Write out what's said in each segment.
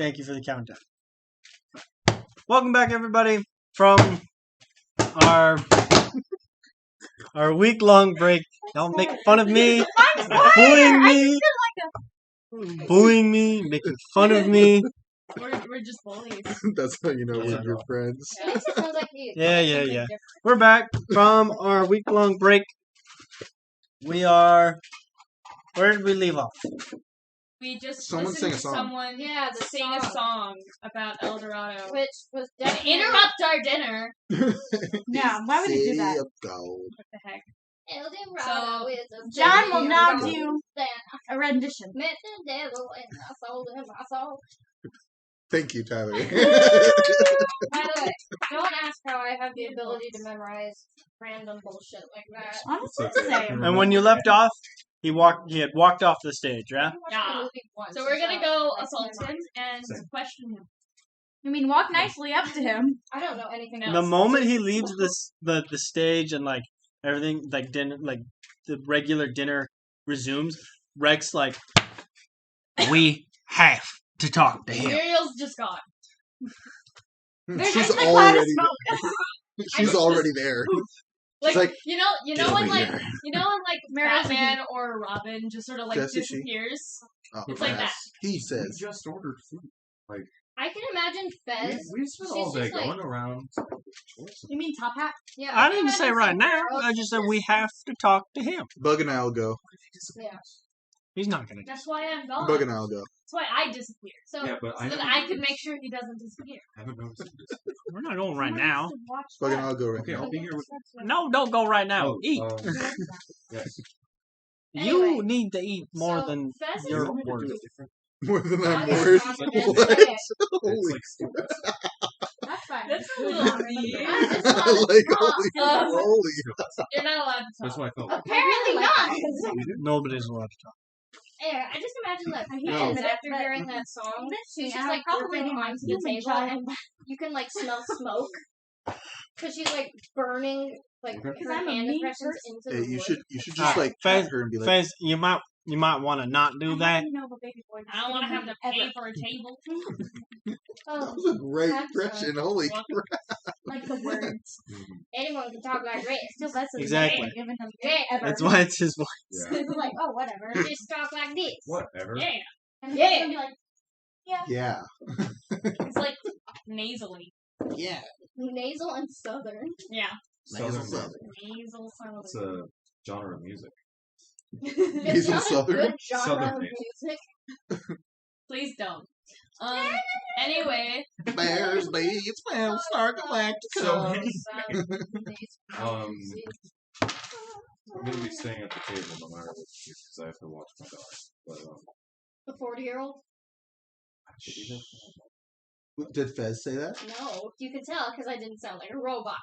Thank you for the countdown. Welcome back, everybody, from our week-long break. Don't make fun of me, booing me, making fun of me. We're just bullies. That's how you know we're good friends. Yeah. We're back from our week-long break. We are. Where did we leave off? We just Someone listened sang a to song. someone sing a song about El Dorado. Which was And definitely interrupt our dinner. Yeah, why would you do City that? of Gold. What the heck? El Dorado is a John city will of now gold. do Then a rendition. I met the devil and I sold him my soul. Thank you, Tyler. By the way, don't ask how I have the ability to memorize random bullshit like that. Honestly, same. And when you left off, he had walked off the stage, yeah? I watched Yeah. the movie once, So we're gonna go assault my him mind. and question him. I mean, walk nicely up to him. I don't know anything else. The moment he leaves the stage and like everything, like dinner, like the regular dinner resumes, Rex like, we have to talk to him. Muriel's just gone. There's She's just a cloud of already smoke. She's already there. Like, like, you know "Get when over like here." Muriel's Batman or Robin just sort of like Jesse, she- disappears. Oh, It's like yes. that. He We says. just ordered food. I can imagine Fez. We spent She's all day just like- going around. You mean top hat? Yeah, I can didn't say imagine right Fez now. Rose I just said is- we have to talk to him. Bug and I'll go. Yeah. He's not gonna. That's why I'm gone. Bug and I'll go. That's why I disappear. So Yeah, but So that I can make sure he doesn't disappear. haven't noticed this. We're not going right now. Bug and I'll go right Okay, now. I'll be here with No, don't go right now. Oh, Eat. yes. You Anyway, need to eat more so than Fez is your You want me to worth. do it different? More than not I'm as worth. confident What? as I am. Holy It's like That's fine. That's a little mean. I'm just not as like, strong. holy. You're not allowed to That's talk. why I felt. Apparently not. Nobody's allowed to talk. Yeah, I just imagine that No. Fez, after hearing that song, she's just like probably probably my onto the human table child. and you can like smell smoke. Because she's like burning like Okay. her I'm a hand mean impressions person. into Hey, the you wood. should just Alright, like Fez- pat her and be like, Fez, you might want to not do that. You know, the baby boy I don't want to have to pay ever. for a table. that Oh, was a great I'm impression. Holy Well, crap. Like the words. anyone can talk like this. Still, that's the Exactly. thing, given him Yeah. ever. That's why it's his voice. Yeah. It's like, oh, whatever. Just talk like this. Whatever. Yeah. And Yeah. he's gonna be like, Yeah. It's like nasally. Yeah. Nasal and southern. Yeah. Southern Nasal music. Nasal sound. It's a genre of music. It's Nasal not a southern? good genre Southern of nasal. music. Please don't. Anyway, Bears, beads, well, snark, So- Um, I'm gonna be staying at the table no matter what because I have to watch my dog. But the 40-year-old? I should be there. Did Fez say that? No, you can tell because I didn't sound like a robot.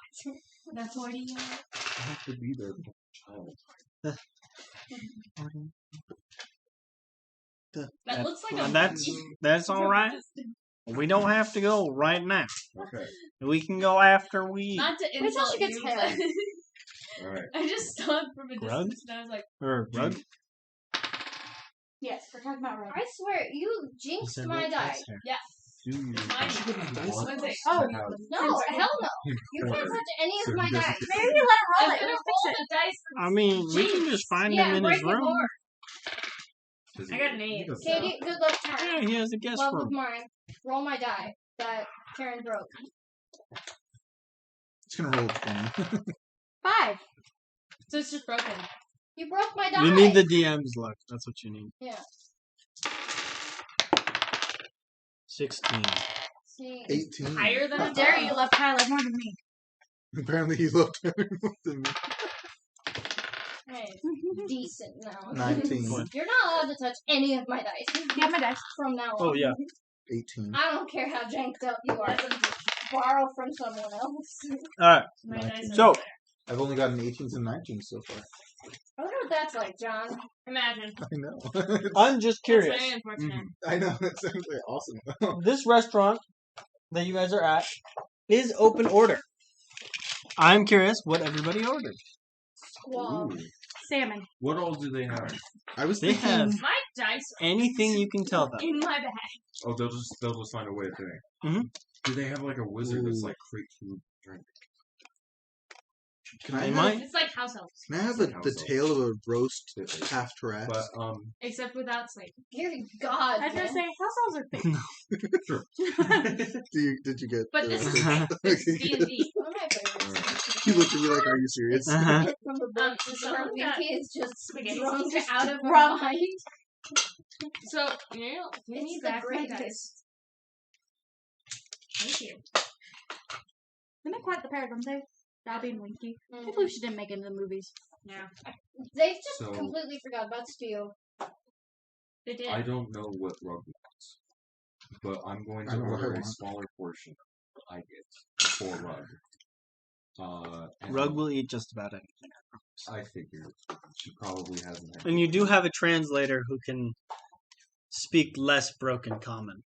that's 40. I have to be there. Child. That looks like a. That's all right. We don't have to go right now. Okay. We can go after we eat. Not to Wait till insult she gets you, hair. but All right. I just saw it from a Grug? distance and I was like, Or rug. yes, we're talking about I swear, you jinxed my die. yes. It's mine. Lindsay. Oh, No, hell no. You can't touch any of my dice. maybe you let her I'm roll it. gonna It'll roll fix it. the dice. I mean, we can just find him Yeah, in break his it room. more. Does I he- got an he 8. does Katie, good luck Yeah, time. he has a guest Love of room. mine. Roll my die that Karen broke. It's gonna roll 20. 5. So it's just broken. You broke my die. You need the DM's luck. That's what you need. Yeah. 16. See. 18. Higher than How a dare you love Tyler more than me? Apparently he loved her more than me. Hey, decent now. 19. What? You're not allowed to touch any of my dice Yeah, my dice. from now on. Oh, yeah. 18. I don't care how janked up you are. Borrow from someone else. Alright. My dice are So- there. I've only gotten 18s and 19s so far. I wonder what that's like, John. Imagine. I know. I'm just That's curious. very unfortunate. I know. That's actually awesome. This restaurant that you guys are at is open order. I'm curious what everybody ordered. Squall. Ooh. salmon. What all do they have? I was They thinking. have My dice are anything you can tell them. in my bag. Oh, they'll just find a way of doing it. Mhm. Do they have like a wizard that's Ooh. like create food, drink? Can I They have, might. It's like house elves, Can I have Like the house tail of a roast It is. half Tarrasque? But except without sleep. Dear God. I was gonna man. say house elves are fake. Did you get? But the- this is fake. This is D&D. One of my favorites. You looked at me like, "Are you serious?" Uh-huh. From the book, So the someone got Vicky is just spaghetti. drunk out of her Drunk. mind. So, you know, It's it's the back my dice. greatest. Thank you. They make quite the pair, don't they? Dobby and Winky. I Mm. can't believe she didn't make it into the movies. Yeah, They just So- completely forgot about Stew. they did. I don't know what Rug wants, but I'm going I to know what I order a want. smaller portion of what I get for Rug. And Rug will eat just about anything. I figure she probably hasn't had. And you do have a translator who can speak less broken common.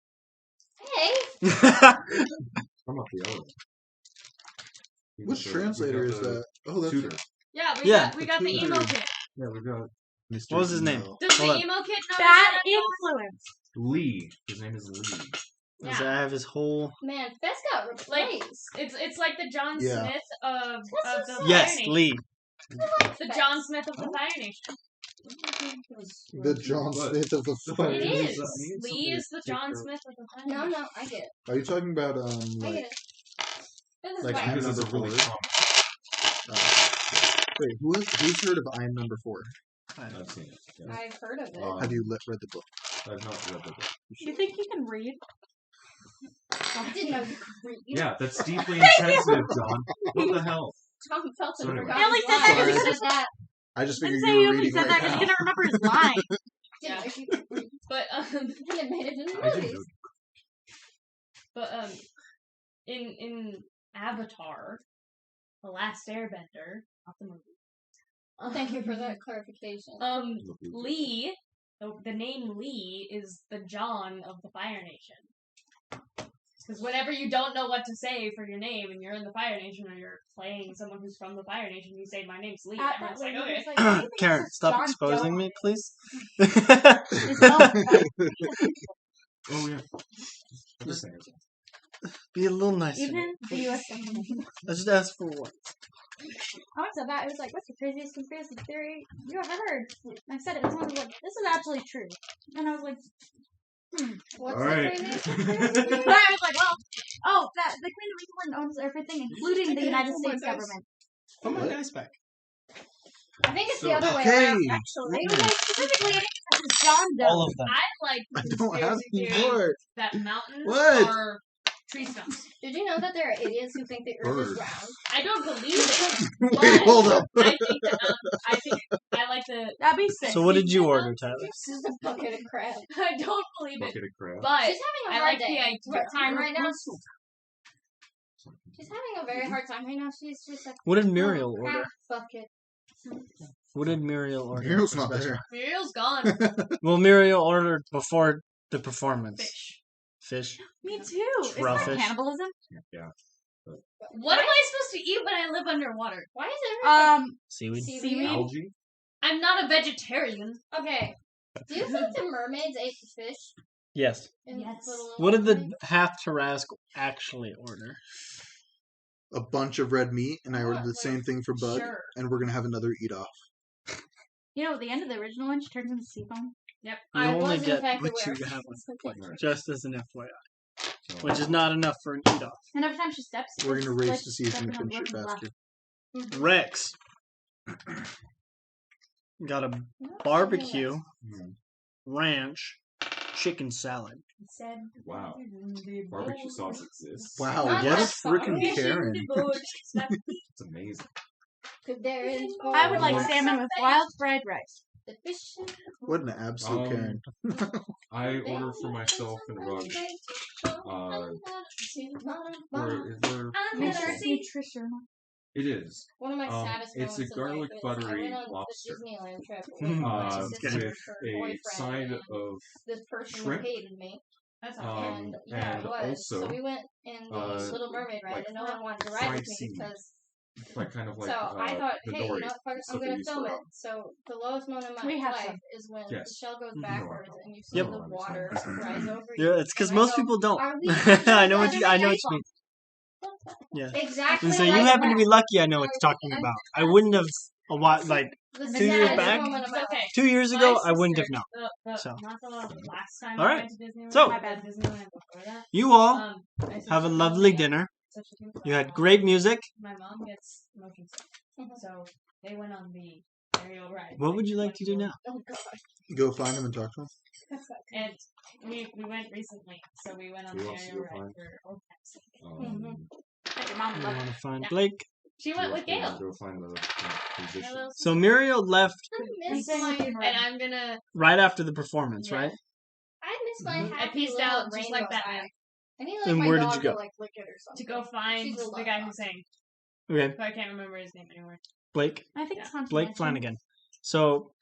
Hey! Come up the other one. We Which got translator we is got the that? Oh, that's Tutor. Yeah, Yeah, we got the the emo tutor. kit. Yeah, we got Mr. What was his name? Emo. Does Hold the on. emo kit know Bad that? influence. Lee. His name is Lee. Does I have his whole? Man, Fest got replaced. It's like the John Yeah. Smith of That's the so Fire Yes, Nation. Lee. The John Smith of the Fire Nation. The John But- Smith of the so Fire. It It is. is. Lee is the Take John her- Smith of the Fire No, Nation. no, I get it. Are you talking about I like? get it. This is Like, fine. Because it's a Number really four. common. Wait, who's heard of I Am Number 4? I've seen it. Yeah. I've heard of it. Have you read the book? I've not read the book. You think you can read? I didn't know you could read. Yeah, that's deeply insensitive, John. What the hell? Tom Felton So anyway. forgot He only his said that lines. because he Just that. I just Didn't figured say you he were only reading said right that because now. he couldn't remember his line. Didn't know you could read. But He admitted it in the I didn't movies. know. but in Avatar, The Last Airbender, not the movie. Thank you for that clarification. Lee, the name Lee is the John of the Fire Nation. Because whenever you don't know what to say for your name and you're in the Fire Nation or you're playing someone who's from the Fire Nation, you say, my name's Lee. At And that everyone's like, lady, okay. it's like, Karen, "Hey, stop John exposing Doe." me, please. It's Oh yeah. Everything is. Be a little nicer. Even the U.S. I just asked for one. I went to that. It was like, what's the craziest conspiracy theory you ever heard? And I said it. And someone was like, this is actually true. And I was like, What's All the right. craziest but conspiracy? I was like, well, oh, that the Queen of England owns everything, including the United States government. Put my What? dice back. I think it's So- the other way Hey! around, actually. It was like specifically this is John Doe. All of them. I like I don't have conspiracy any theories more. that mountains What? are tree stumps. Did you know that there are idiots who think the Earth is Bird. round? I don't believe it. Wait, hold up. I think that I like the. That'd be sick. So what did you order, Tyler? This is a bucket of crap. I don't believe it, Bucket of crab. but She's having a I hard like the day. idea. Time right now. She's having a very hard time right now. She's just like, What did Muriel oh, order? crap bucket. What did Muriel order? Muriel's for not special? there. Muriel's gone. Well, Muriel ordered before the performance. Fish. Fish. Me too. Isn't that Crawfish. cannibalism? Yeah. What am I supposed to eat when I live underwater? Why is everyone Seaweed. Seaweed. Algae. I'm not a vegetarian. okay? Do you think the mermaids ate the fish? Yes. In Yes. Little What did the Mermaid? half Tarrasque actually order? A bunch of red meat, and I ordered the same thing for Bud, Sure. and we're gonna have another eat off. You know, at the end of the original one, she turns into sea foam. You I only was in get fact what aware. you have on Alright. just as an FYI, So, which is not enough for an eat off. And every time she steps, We're it's gonna race like to see who's gonna stepping on finish it broken glass. faster. Rex got a barbecue hmm, ranch chicken salad. Said Wow. Barbecue sauce exists. Wow, Not yes, that freaking far. Karen. It's amazing. Could there is I would like Well, salmon with wild fried rice. the fish. What an absolute Karen. I order for myself and Rug. We're Makes coastal. us nutritional. It is. One of my saddest it's moments a garlic of life is I buttery went on lobster. the Disneyland trip Mm. with my With sister's a boyfriend side and of this person shrimp. who hated me. That's all. Um, Yeah, and it was. also, so we went in the Little Mermaid ride, like and no one wanted to ride fried with me seaweed. because Like kind of like. So I thought, the hey, you Dory, know what? Fuck it, stuff I'm they gonna use film for, it. So the lowest moment of my We have life some. is when Yes. the shell goes Mhm. backwards and you see Yep. the water Mhm. rise over Yeah, you. it's because And I most go, people don't. Are we? I know what Yes. you. I know what you mean. Yeah. Exactly. And so like you happen to that. be lucky. I know what you're talking about. I wouldn't have a lot like The 2 years saddest back. moment of my Okay. life. 2 years My ago, I wouldn't have sister- known. So. Not the last time All I right. went to Disneyland. So- my bad, Disneyland before that. You all I said have a to lovely Mom, dinner. such a thing for You had my great mom. music. My mom gets motion sick, so they went on the aerial ride. What would you like to do now? Oh god. Go find him and talk to him. And we went recently, so we went on Who the wants to aerial go ride find? for old time's sake. Your mom You loved want to find Yeah. Blake? She went with Gail. Go find the musician. Hello. So Muriel left I miss my. And I'm gonna. right after the performance, Yeah. right? I miss my Mhm. I happy pieced little out just rainbow like that eye. I need like And my where did dog you go? to like lick it or something. To go find She's a the love guy who dog. sang. Okay, But I can't remember his name anymore. Blake. I think Yeah. it's Haunted Blake Mansion. Flanagan. So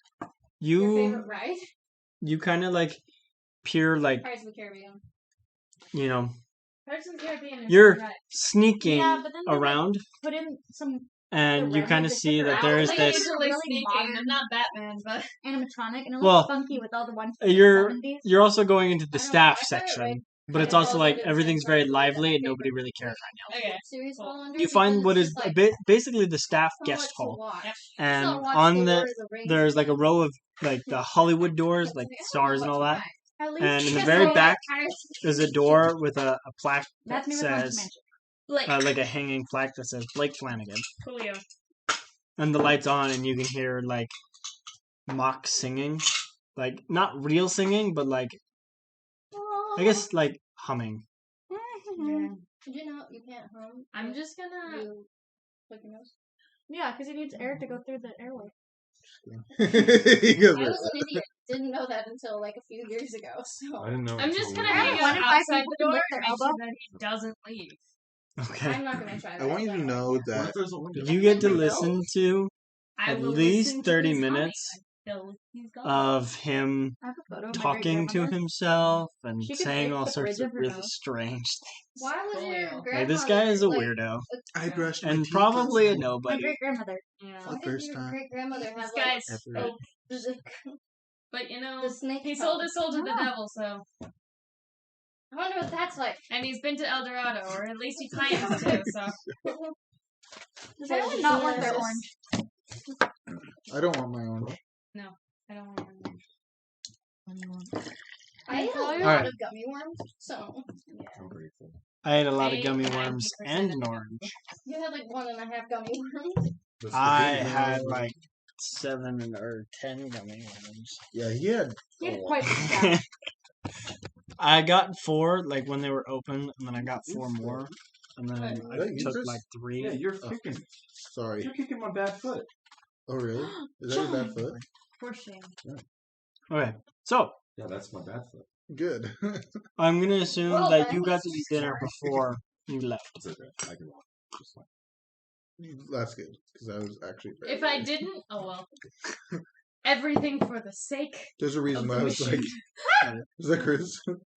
Your you favorite ride? you kind of like peer like Pirates of the Caribbean. you know Pirates of the Caribbean is You're- right. sneaking Yeah, but then they, like, around, put in some and the you kind of Red see Hood that sticker there is out. Like this. usually really speaking, modern. I'm not Batman, but animatronic, and it looks Well, funky with all the ones. You're 70s. you're also going into the I don't know, staff I thought it, section, like, but it's kinda also falls like under the everything's same very category that lively my and nobody favorite really cares right okay. series Cool. fall under now. You find because what it's is just, like, basically the staff so guest much to hall, watch. Yep. and So watch on the the Lord of the Rings there's like a thing. row of like the Hollywood doors, like I don't know stars and what all to that. buy. At least And in the Guess very what? back, Pirates- there's a door with a plaque that That's me with Haunted says Mansion. Like like a hanging plaque that says Blake Flanagan, Coolio. and the lights on, and you can hear like mock singing, like not real singing, but like I guess like humming. Yeah. Did you know you can't hum? I'm if just gonna. you plug your nose? Yeah, because he needs air to go through the airway. He goes, I was an idiot. Didn't know that until like a few years ago. I So didn't know. I'm until just we gonna were- hang out wonder if I outside can the door lick and their make sure elbow. that he doesn't leave. Okay, I'm not gonna try that. I want you to don't know What that if there's a window? you get to Window? listen to I At will least listen to 30 his humming minutes until he's gone. of him I have a photo of my talking to great-grandmother. himself and She could saying fix all the sorts bridge of of her really nose. strange things. Why was your Coolio. grandmother? Like, this guy is a like, weirdo I brushed my and teeth probably a last night. My nobody. great-grandmother. Yeah. For Why the did first your time great grandmother have This like guy's ever. the But you know, the snake? he sold tongue? his soul to the Oh. devil, so. I wonder what that's like. And he's been to El Dorado, or at least he claims to, so. Does anyone not want their Jesus. orange? I don't want my own. I don't want to. I ate a lot Alright. of gummy worms, so I'm grateful. I ate a lot of Hey, gummy 90% worms of and them. an orange. you had like 1.5 gummy worms. The I spaghetti had was like 7 or 10 gummy worms. Yeah, he had. He had a quite lot. the staff. I got 4 like when they were open, and then I got 4 more, and then Is I that you, took Chris? like 3. Yeah, you're kicking. Sorry. You're kicking my bad foot. Oh, really? Is that your bad foot? For shame. Okay, so Yeah, that's my bad foot. Good. I'm gonna assume Well, that then, you got to he's eat dinner before you left. It's okay. I can walk. Just fine. That's good because I was actually. If I didn't, oh well. Everything for the sake. There's a reason of why the I was like, mission. is that Chris?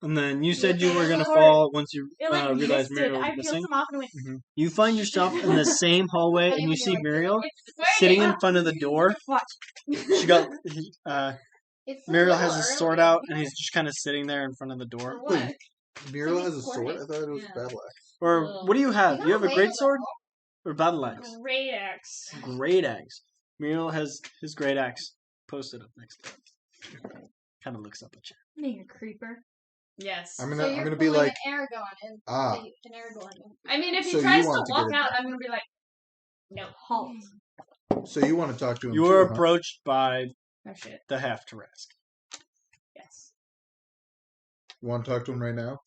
And then you said you were gonna Or- fall once you It like realized misted. Muriel was I peeled missing. some off and went. You find yourself in the same hallway, and you see Muriel sitting in front of the door. Watch. She got It's Muriel a has little his sword early. out, and he's just kind of sitting there in front of the door. For what? Muriel Maybe has a sword. squirting. I thought it was Yeah. battle axe. Or what do you have? You Do you have a gotta great wait sword a or battle axe? Great axe. Great axe. Muriel has his great axe posted up next to him. Kind of looks up at you. Being a creeper. Yes. I'm So gonna you're be pulling like, an Aragon and ah, an Aragon. I mean, if he So you tries to want to walk get it out, I'm gonna be like, no. Halt. so you want to talk to him? You too, were huh? approached by Oh shit. the half Tarrasque. Yes. You want to talk to him right now?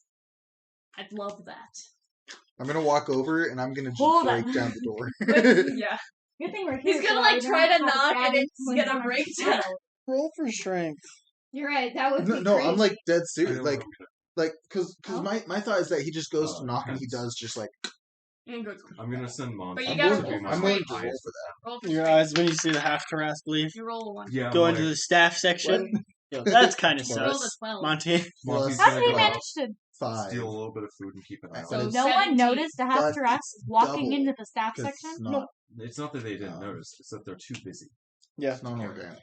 I'd love that. I'm gonna walk over and I'm gonna just Hold break on. down the door. Yeah. Good thing we're here. He's gonna so like I don't try to have knock bad and it's influence gonna on break my down. child. Roll for strength. You're right. That would no, be no, crazy. I'm like dead I serious. know Like, what I'm because Oh. my thought is that he just goes to Oh, knock and he depends. does just like. And goes, I'm gonna send Mom. But you I'm gotta willing, roll for I'm willing to roll strength. for that. roll for Your strength. eyes when you see the half Tarrasque leave. You roll a 1. Yeah, Go I'm into like, the staff section. Yo, that's kind of You rolled a sus. 12. Monty. Monty's How gonna did he go manage out, to? 5. steal a little bit of food and keep an eye So on So it. no one 17. noticed to have But Tarrasque it's walking double, into the staff 'cause section? it's not It's not that they didn't notice; it's that they're too busy. Yeah. It's non-organic.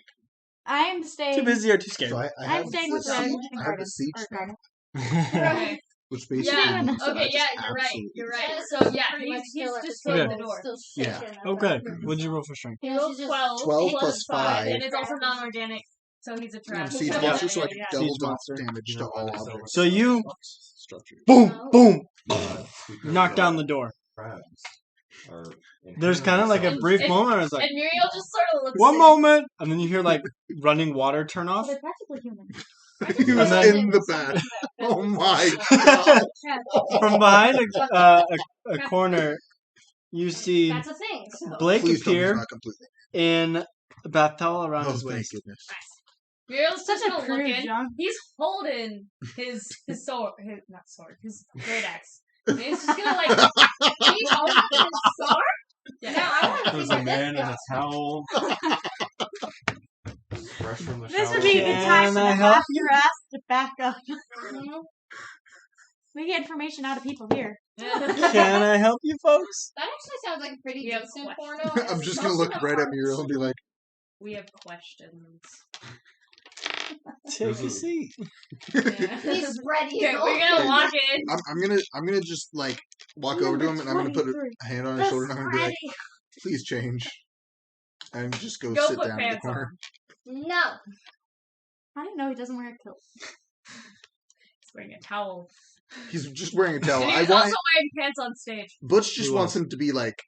I'm staying. Too busy or too scared. So I I'm have staying with the the siege. chicken I have garden. the siege Or now, garden. Okay. which basically Yeah. means that I Okay. just Yeah. You're right. absolutely You're destroy right. it. So yeah, Pretty much he's still at just the closing table, the door. still Yeah. shaking. Okay. What'd you roll for strength? He Yeah, rolled she's just 12. 12 plus plus 5. and it's also non-organic, so he's a I'm trap. siege Yeah. monster, so I Yeah. can double Siege monster. damage to all objects. So you Structures. boom, boom, Because knock down the door. crabs are There's kind of like a And- brief and- moment. Where it's like And Muriel just sort of looks. one at- moment, and then you hear like running water turn Oh, off. they're practically human. He was then- in the bath. Oh my god. From behind a corner, you see That's a thing. So. Blake Please tell me it's appear not completely. in a bath towel around Oh, his thank waist. goodness. Muriel's Such just a gonna look prude, in. John. He's holding his sword, his great axe. And he's just gonna like. He owns his sword? Yeah. Now I want to see There's where a this man in a goes. towel. Fresh from the This shower. would be a good Can time I to help ask your ass to back up. Mhm. We get information out of people here. Can I help you, folks? That actually sounds like a pretty We have decent questions. porno. I'm just gonna look right at Muriel and be like, We have questions. Take a seat. Yeah. He's ready. Okay, we're gonna walk in. I'm gonna just like walk over to him and I'm gonna put a hand on his shoulder and I'm gonna be like, please change. And just go sit put down in the pants corner. on. No. I didn't know he doesn't wear a kilt. He's wearing a towel. He's just wearing a towel. And I he's want also wearing pants on stage. Butch just He wants was. him to be like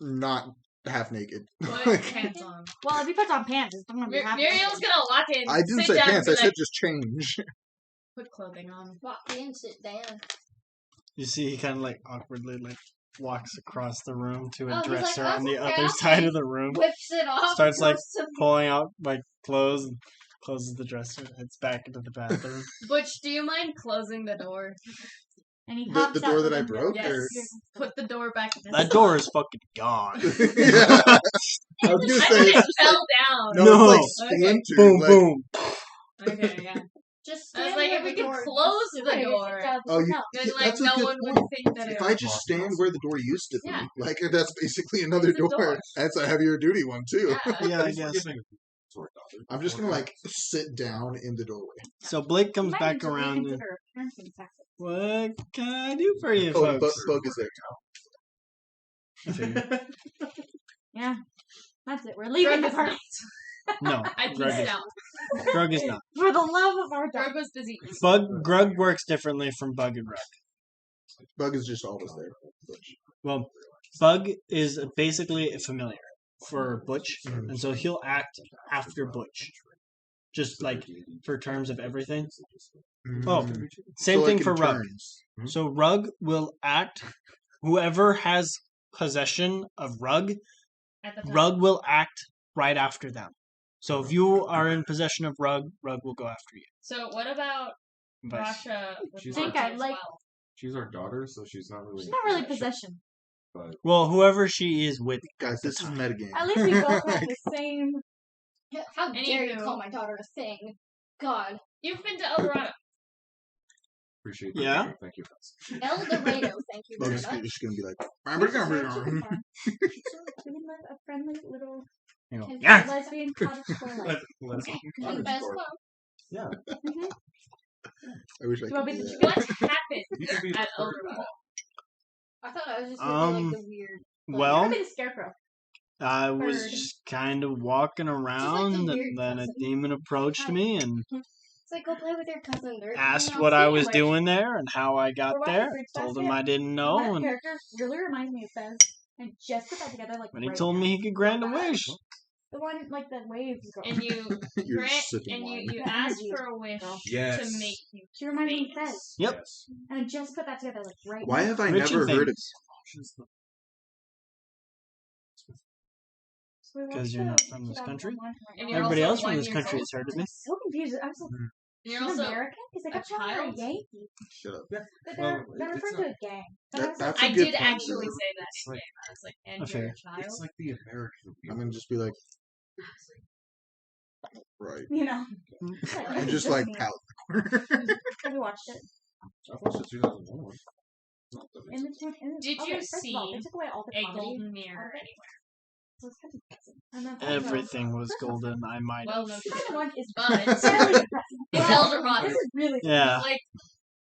not half naked. Put Like, pants on. Well, if he puts on pants, it's gonna be happy. Muriel's gonna walk in. I didn't sit say down pants, and I be said like, just change. put clothing on. Walk in, sit down. You see, he kind of like awkwardly like walks across the room to a Oh, he's dresser like, on the "Oh, okay, other okay." side of the room. Whips it off. Starts, like, goes to- Pulling out like clothes, and closes the dresser, heads back into the bathroom. Butch, do you mind closing the door? And he The hops door out that the I window. broke? Yes. Or... Put the door back. That door is fucking gone. yeah. I was gonna I say thought it's it just fell like, down. no, No. it's like splintered. Boom, like, boom. Okay, yeah. Just I was stand like, near if we the could door. close Just the sit door. down. Oh, you, Then yeah, like that's a no good one point. would think that it If was I just stand where the door used to be, Yeah. like that's basically another It's a door. door. That's a heavier duty one too. Yeah. Yeah, I He's guess. forgiving sword daughter. I'm just gonna like sit down in the doorway. So Blake You comes might back need to around. And, reconsider parenting tactics. what can I do for you, Oh, folks? Bug is there. I figured. Yeah. That's it. We're leaving the party. No, I Grug peaced is, out. Grug is not. For the love of our dog. Grug was busy. Grug works differently from Bug and Rug. Bug is just always there. Well, Bug is basically a familiar for Butch, and so he'll act after Butch. Just like for terms of everything. Oh, Mm. same So, thing like, in for Rug. turns. So Rug will act. Whoever has possession of Rug, At the time. Rug will act right after them. So if you are in possession of Rug, Rug will go after you. So what about But Rasha? With She's Monty like- as like- well? She's our daughter, so she's not really. It's not really possession. But well, whoever she is with, Guys, this is metagame. At least we both have the same. How dare you Anywho. call my daughter a thing? God. You've been to El Dorado. appreciate that. Yeah? Thank you. El Dorado, thank you very Bug's much. just gonna be like, We live a friendly little you know, Ah! lesbian cottage for life. Confess well. Yeah. I wish I Do you want could me do to that. What happened You can be at El Dorado? I thought I was just gonna be like Um, the weird. well, I'll be the scarecrow. I was Bird. just kind of walking around, weird and then a cousin. demon approached me and It's like go play with your cousin. They're asked hanging out what I together. was doing there and how I got We're watching there. Fruits Told him Basket. I didn't know, That and character really reminds me of Fez. And just put that together like when he right told now. me he could grant a wish, The one like the waves go. And you You're grant just sipping and wine. you ask for a wish Yes. to make you She reminds me of Fez. famous. Yep. Yes. And I just put that together like right Why now. have I rich never and heard of famous. So we watched 'Cause you're the not from this country? 2001 And you're Everybody also else from 1 this years country old. has heard of me. I'm so confused. I'm so And she's you're also American because they a kept calling her a child? Yankee. Shut up. But Well, they're it's referring to a gang. But I was That's I a good did point. actually say that It's in like- game. I was like, and Okay. you're a child. It's like the American I'm gonna just be like, right. you know. I'm just like pout. Have you watched it? I've watched the 2001 one. Not that In the, in the, Did okay, you first of all, see they took away all the A comedy. golden mirror anywhere. And then Everything was golden. I might Well, have. no, Final one is but fairly depressing. it's Wow, Eldorado. This is really Yeah. Like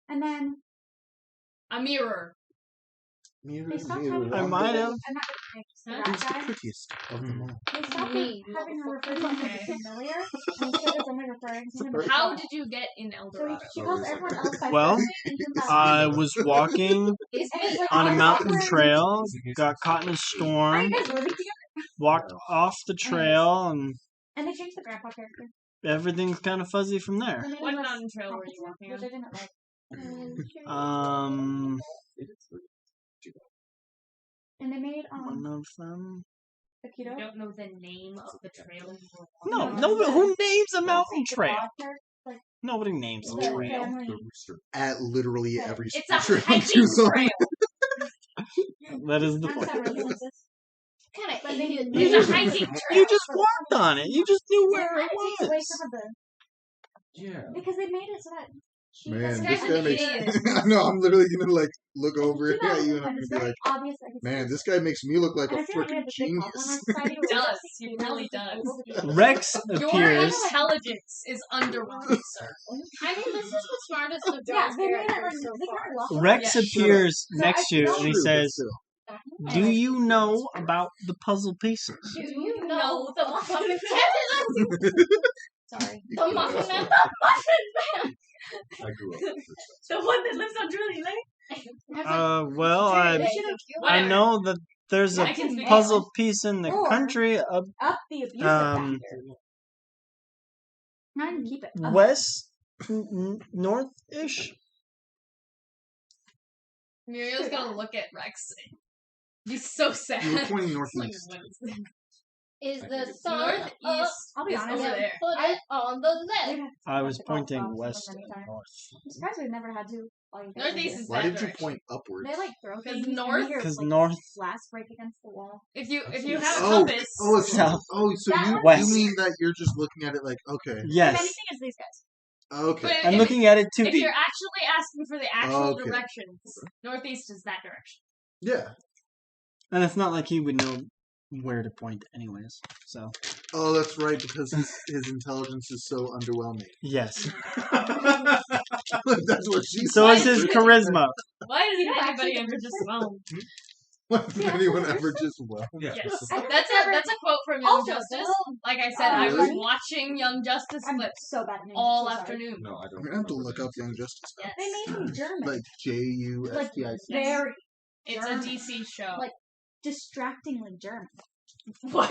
And then a mirror. they stopped having I might have. I'm not the Huh? rat Who's the guy. prettiest of them all? They stopped having her refer to him as familiar, and instead it's only referring to him as How Paul. did you get in So Eldorado? she calls everyone else by Well, first name and him by I last name. was walking And it's like, on a I'm mountain awkward. trail, got caught in a Are storm, you guys living together? walked off the trail, and And they changed the grandpa character. everything's kind of fuzzy from there. They made What him less mountain trail were you competent, walking which on? I didn't like. It is pretty. And they made One of them. the You keto. don't know the name of the trail you were No, walking on? no, but who names a mountain The trail? dog character, like Nobody names a the trail. family. The rooster. At literally every It's a trail in hiking Tucson. trail. That is the How does point. that really exist? Kind of But they idiot. didn't- It's just- a hiking trail. You just walked on it. You just knew It where kind it of takes away was. some of the Yeah. because they made it so that she Man, doesn't this guy's guy an makes. idiot. I know. I'm literally gonna like look over Keep at on you looking, and I'm it's gonna be very like, obvious that he's man, this guy makes me look like and a I feel like we freaking have this big genius. problem on society where we're Does. just He females really and does. able to be Rex Your appears. intelligence is underwhelming, sir. I mean, this is the smartest of Yeah, John's they made it like characters so they far. kind of lost Rex Yeah. appears So next to you I and he True, but says, still. "Do you know about the puzzle pieces?" Do you know know the the muffin muffin Sorry. The muffin man. I grew up. with The one that lives on Drury Lane? Well, I Whatever. know that there's I a can speak puzzle piece in the Or- country up Up the abusive Um, factor. Not even keep it. Up. west, north-ish. Muriel's gonna look at Rex. He's so sad. You were pointing Like, northeast. what is this? Is the Northeast. sun up? I'll be is honest. over there. Put it on the left. I was Have to call pointing props west many and times. north. I'm surprised we've never had to. While you guys Northeast are is Why that did you direction. point upwards? They like throw 'Cause things. and north- your, 'cause like, north- glass break against the wall. If you have a Oh, compass, oh, it's South. oh, so That you one- West. mean that you're just looking at it like, okay, If Yes, anything, it's these guys. okay. But I'm if- looking at it too if deep. you're actually asking for the actual Okay. directions, northeast is that direction. Yeah. And it's not like he would know where to point anyways. So, Oh, that's right, because his intelligence is so underwhelming. yes. That's what she So said. is his charisma. Why doesn't You know, anybody actually, ever just well? Did anyone ever just well? Yeah. Yes, I think that's never- a quote from Young Also, Justice. the- Like I said, I was Really? watching Young Justice I'm clips so bad at names. all so sorry. afternoon. No, I I'm don't. gonna have to look up Young Justice. Yes, They made him German. Like Justice. Very it's a German. DC show. Like- distractingly German. What?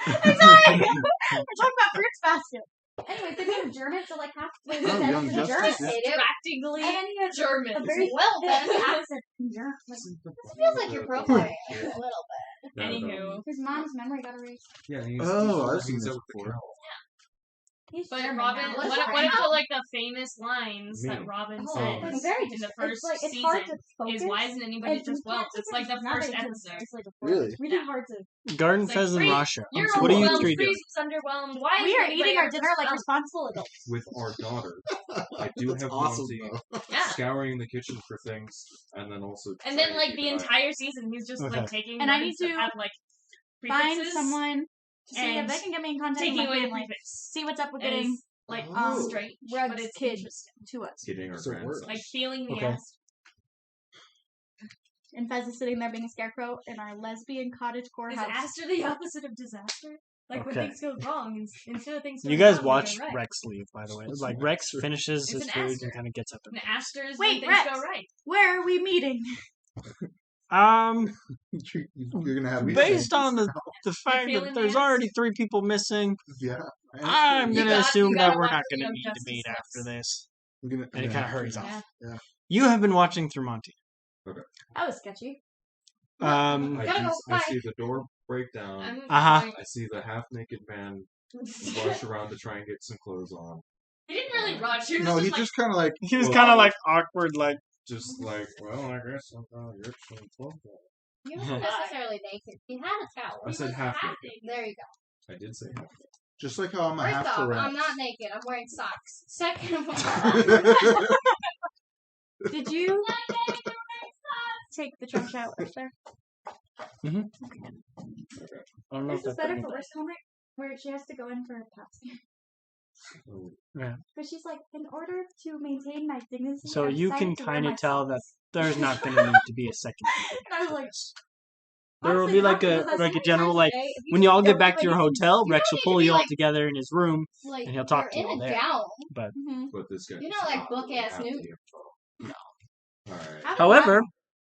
I'm sorry. We're talking about Fruits Basket. Anyways, they made him German, so like half the Oh, sense Young is Justice, German. yeah. Distractingly And then he has German. a very Well, thick then. accent in German. Like, This feels like you're profiling him a little bit. Anywho, his mom's memory got erased. Yeah, he's, Oh, I've he's seen this out with the before. cow. He's but German Robin, now. what It's if fine. the like the famous lines Me. that Robin Oh, says it's very in the it's first like, it's season hard to focus. is why isn't anybody and just you can't well? It's keep like the it- first nothing to episode. isolate the Really? It's really Yeah. hard to. Garden Like, Fez and Free- Rasha. You're What are you overwhelmed. three doing? Freeze is underwhelmed. Why We isn't are anybody eating our ever dinner just like well? responsible adults. With our daughter, I do That's have awesome, Monty though. Yeah. scouring the kitchen for things, and then also. And trying then to like keep the an eye- entire season, he's just Okay. like taking And I words need that to have like Find prefixes, someone to see if and they can get me in contact with taking my away the family. prefix. See what's up with And getting it's, like Oh. strange, Rug's but it's kid interesting. to us. Getting our So it works. grandson. Like feeling the Okay. ass. And Fez is sitting there being a scarecrow in our lesbian cottage core Is house. Aster the opposite of disaster? Like when Okay. things go wrong, instead of things You going guys wrong, they watch go right. Rex leave, by the way. Like, Rex finishes It's his an food Aster. and kind of gets up and And Aster is Wait, when things Rex. go right. Where are we meeting? You're gonna have me Based on the fact feeling that the there's ass? already 3 people missing, Yeah. I'm You gonna got- assume you that gotta we're watch not the gonna Young need to Justice meet clips. after this. I'm gonna, And it kind of hurries Yeah. off. You have been watching through Monty. That was sketchy. Um, I, Gotta do, go, I bye. see the door break down. I'm Uh-huh. going- I see the half-naked man rush around to try and get some clothes on. He didn't really rush. He was No, he just like, just kind of like. he was Well, kind of like awkward, like, Just like, well, I guess I'm gonna get some clothes on. You weren't necessarily naked. You had a towel. I said half naked. There you go. I did say half naked. Just like how I'm a First half off, for I'm rent. not naked. I'm wearing socks. Second of all, Did you take the trash out up there? Mhm. Okay. I don't know This if is that's better for worse comic, where she has to go in for a pap smear. Yeah. But she's like, in order to maintain my dignity, So I've you decided can to wear kind my of tell that socks. there's not going to need to be a second. And I was like, There will honestly, be not like a because like a so general many like times a day, if you when you all don't get back to do your anything, hotel, you Rex don't will need to pull be, you all like- together in his room Like, and he'll talk to you're you all in a there. gown. But Mhm. But this guy. You're does not like not book really ass have the Newt. info. Alright. How however,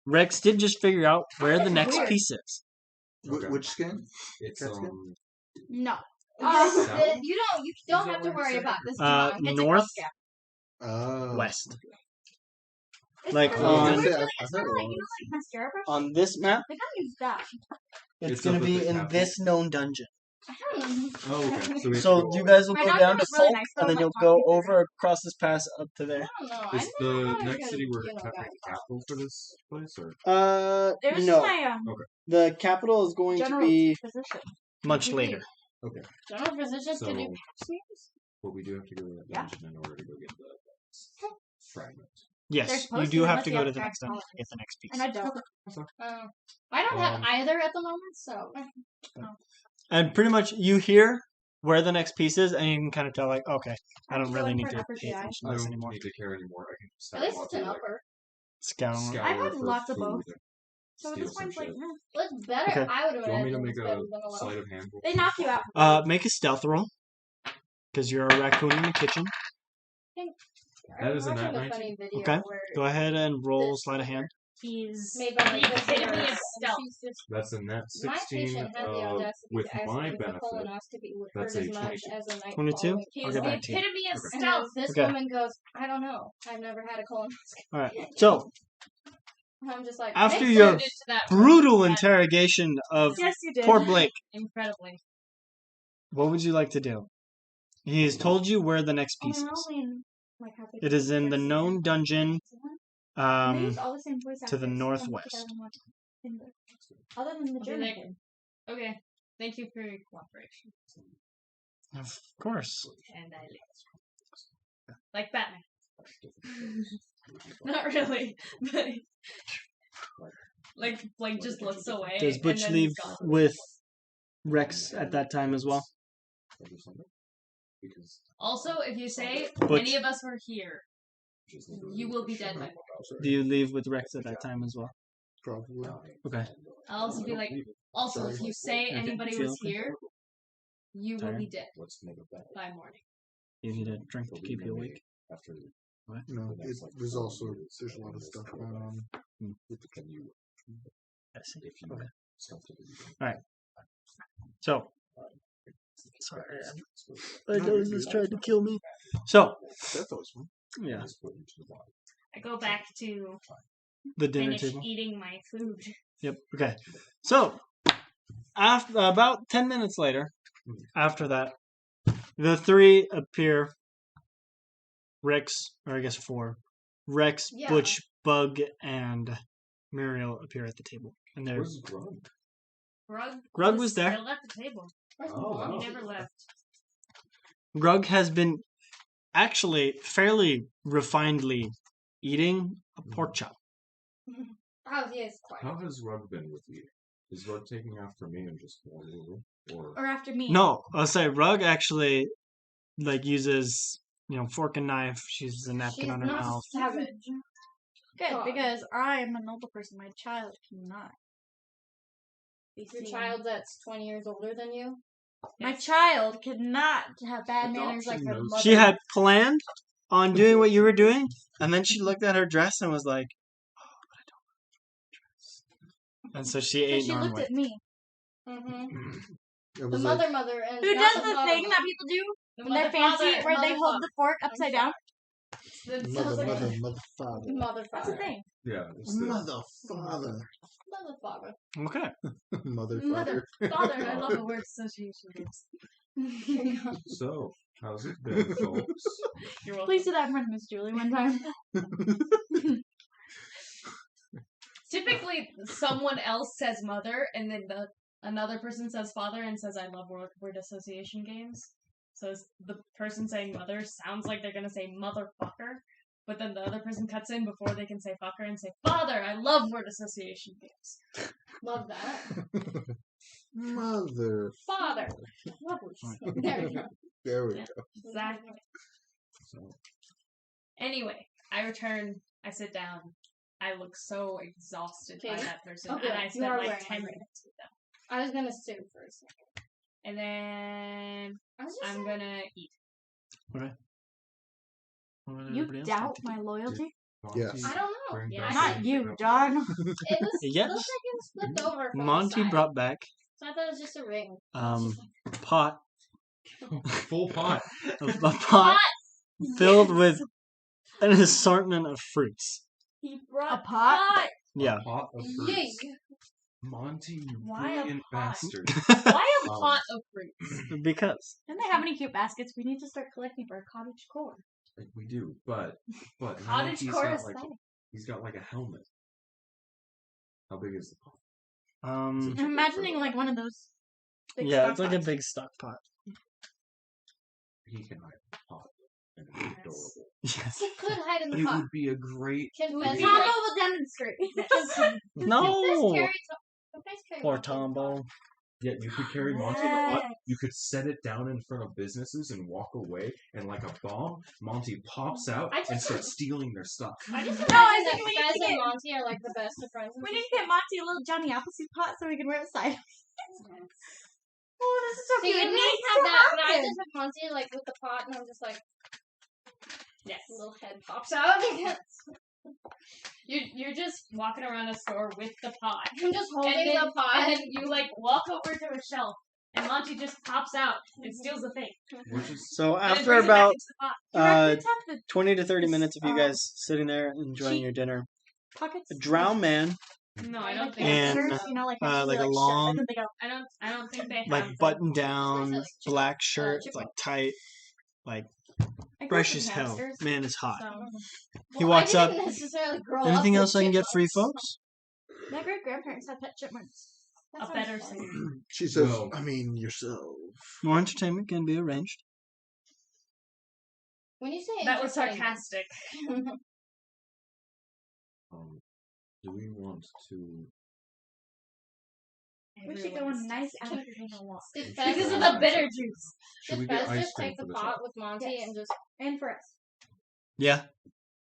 Rex did just figure out where the That's next weird. piece is. Okay. Which skin? It's That's good. no. South? You don't that have to what worry it's about this. Uh, demonic. It's north, a ghost Oh. west. It's Like, really on- weird. I It's heard not like, it you know, like mascara brush? On this map, They kind of use that. it's It's going up to at be the in capital. this known dungeon. Oh, okay. So, we have to So go you over. guys will My go doctor down to was really Folk, nice, though, and then like, you'll talking go to over across this pass up to there. I don't know. Is I the never thought next I city we're could, at the capital for this place, or It was no. my The capital is going to general be physician. much Mhm. later. okay? General physicians can do So- pap smears? But we do have to go to that Yeah. dungeon in order to go get the fragment. They're Yes, you supposed do to, have unless to you go have to the cracked next dungeon to tolerance. get the next piece. And I don't. I don't have Um, either at the moment, so. And pretty much you hear where the next piece is, and you can kind of tell, like, okay, I Have don't to go really in need for to an upper pay GI. attention I to this don't anymore. need to care anymore. I can just At have least it's Lucky, an like, upper. Scout. scour I've had for lots of food both. and So steal this some one's like, shit. It's better. Okay. I would Do you want me to imagine make it's a better than a sleight of hand? roll? they knock you out. Make a stealth roll, because you're a raccoon in the kitchen. That is a I'm nat watching a 19. funny video Okay. where Go ahead and roll sleight of hand. He's made by like the this epitome nurse, of and stealth. she's just That's a net my 16 patient had the audacity with to ask my me if a benefit. colonoscopy would That's hurt a as much 22. as a night 22? following He's I'll the get back to you. epitome of Okay. And stealth. this Okay. woman goes, I don't know. I've never had a colonoscopy. All right. So I'm just like, After makes your sense. Into that brutal room. interrogation of Yes, you did. poor Blake, Incredibly. what would you like to do? He has told you where the next piece We're is. only in, like, half the It is in the known dungeon. They use all the same voice to the actors from northwest. 2001. Other than the I'll be German like- kid. Okay. Thank you for your cooperation. Of course. And I live. Like Batman. Not really, but like just looks away. Does and Butch then leave he's gone. with Rex at that time as well? Because Also, if you say Butch. any of us were here, you will be dead by morning. Do you leave with Rex at that time as well? Probably. Okay. I'll also be like, also, if you say Okay. anybody Feel was okay? here, you will Tired? be dead Let's make it better. by morning. You need a drink to keep you awake. After No, there's also there's a lot of stuff going on. with the canoe. I see. If you Okay. stuff to do. So, sorry, I No, know you're this good. tried to kill me. So, That's always fun. yeah, Just put into the body. I go back to the dinner finish table. eating my food. Yep. Okay. So, after about 10 minutes later, after that, the three appear. Rex, or I guess four. Rex, Yeah. Butch, Bug, and Muriel appear at the table, and they're Where's Grug? Grug was there. Still at the table. Oh, wow. He never left. Grug has been actually fairly refinedly eating a pork chop. Oh, he is quite. How has Rug been with you? Is Rug taking after me and just more little? Or Or after me. No, I'll say Rug actually uses fork and knife. She uses a napkin She's on her not mouth. savage. Good, God. because I am a noble person. My child cannot be Your seen. child that's 20 years older than you. My child cannot have bad Adoption manners like her knows. mother. She had planned on doing what you were doing, and then she looked at her dress and was like, "Oh, but I don't want a dress." And so she So ate she looked normally. at me. Mm-hmm. It The was like, mother and Who not does the the father. thing that people do The when they're mother, fancy, father, where they mother, hold father. the fork upside down? The- mother, like- mother, mother, father. Mother That's the father. thing. yeah, it's the, Mother, father. Mother father. Okay. Mother, Mother, father. father. I love the word association games. so how's it been, folks? You're welcome. Please do that in front of Miss Julie one time. Typically, someone else says mother, and then another person says father and says I love word association games. So the person saying mother sounds like they're gonna say motherfucker, but then the other person cuts in before they can say fucker and say father. I love word association games. Love that. Mother. Father. There we go. There we Yeah. go. Exactly. So, Anyway, I return. I sit down. I look so exhausted by Okay. that person, Okay, and I you spent are like wearing 10 it. minutes with them. I was gonna sue for a second. And then I was just I'm gonna eat. Okay. What about You everybody else doubt think? my loyalty? Yes. I don't know. bring Yeah, back Not some you, pickup- John. It was. Yes. It looks like it was flipped over. From Monty the side. brought back So I thought it was just a ring. pot Full pot. a pot filled with an assortment of fruits. He brought A pot? Yeah. A pot of Yay! fruits. Monty, you Why a brilliant pot? bastard. Why a Um, pot of fruits? Because Don't they have any cute baskets? We need to start collecting for a cottage core. Like we do, but now Cottage he's core got aesthetic. he's got like a helmet. How big is the pot? I'm imagining like one of those. Big yeah, stock it's like a pots. big stock pot. He can hide in the pot, and it'd be adorable. Yes. He could hide in the It pot. would be a great. Can Would Fez be Tombo like- will demonstrate. No. Poor Poor Tombo. Yeah, you could carry Monty in the pot. You could set it down in front of businesses and walk away, and like a bomb, Monty pops out I just- and starts stealing their stuff. I just No, imagine I that think we need Fez to and get- Monty are like the best of friends. We need to get Monty a little Johnny Appleseed pot so we can wear it side. Oh, this is so See, cute. you It guys needs have to that, and I happen. just have Monty like with the pot, and I'm just like, Yes. a little head pops out. You're just walking around a store with the pot. I'm just holding And then, the pot. and then you like walk over to a shelf, and Monty just pops out and steals the thing. Which is So And then after brings it back about into the pot. Directly tap the 20 to 30 This, minutes of you guys sitting there enjoying cheek- your dinner, pockets. a drow man, No, I don't think. And, hamsters, you know, like, how like they, a shut long- and then they go. I don't think they have. like them. button down, like chicken- black shirt, chicken. like tight, like I grew up fresh with as hell. hamsters, Man is hot. So. He Well, walks I up. didn't necessarily grow Anything up else I with can get for you chipmunks. folks? My great grandparents had pet chipmunks. That A sounds better fun. singer. She says, Well- I mean, yourself. More entertainment can be arranged. When you say That was entertainment- sarcastic. do we want to? We should go on a nice afternoon walk. Did Fez Because of just- the bitter juice. Should we Did get Fez ice just cream take for the the pot top? with Monty Yes. and just? And for us. Yeah,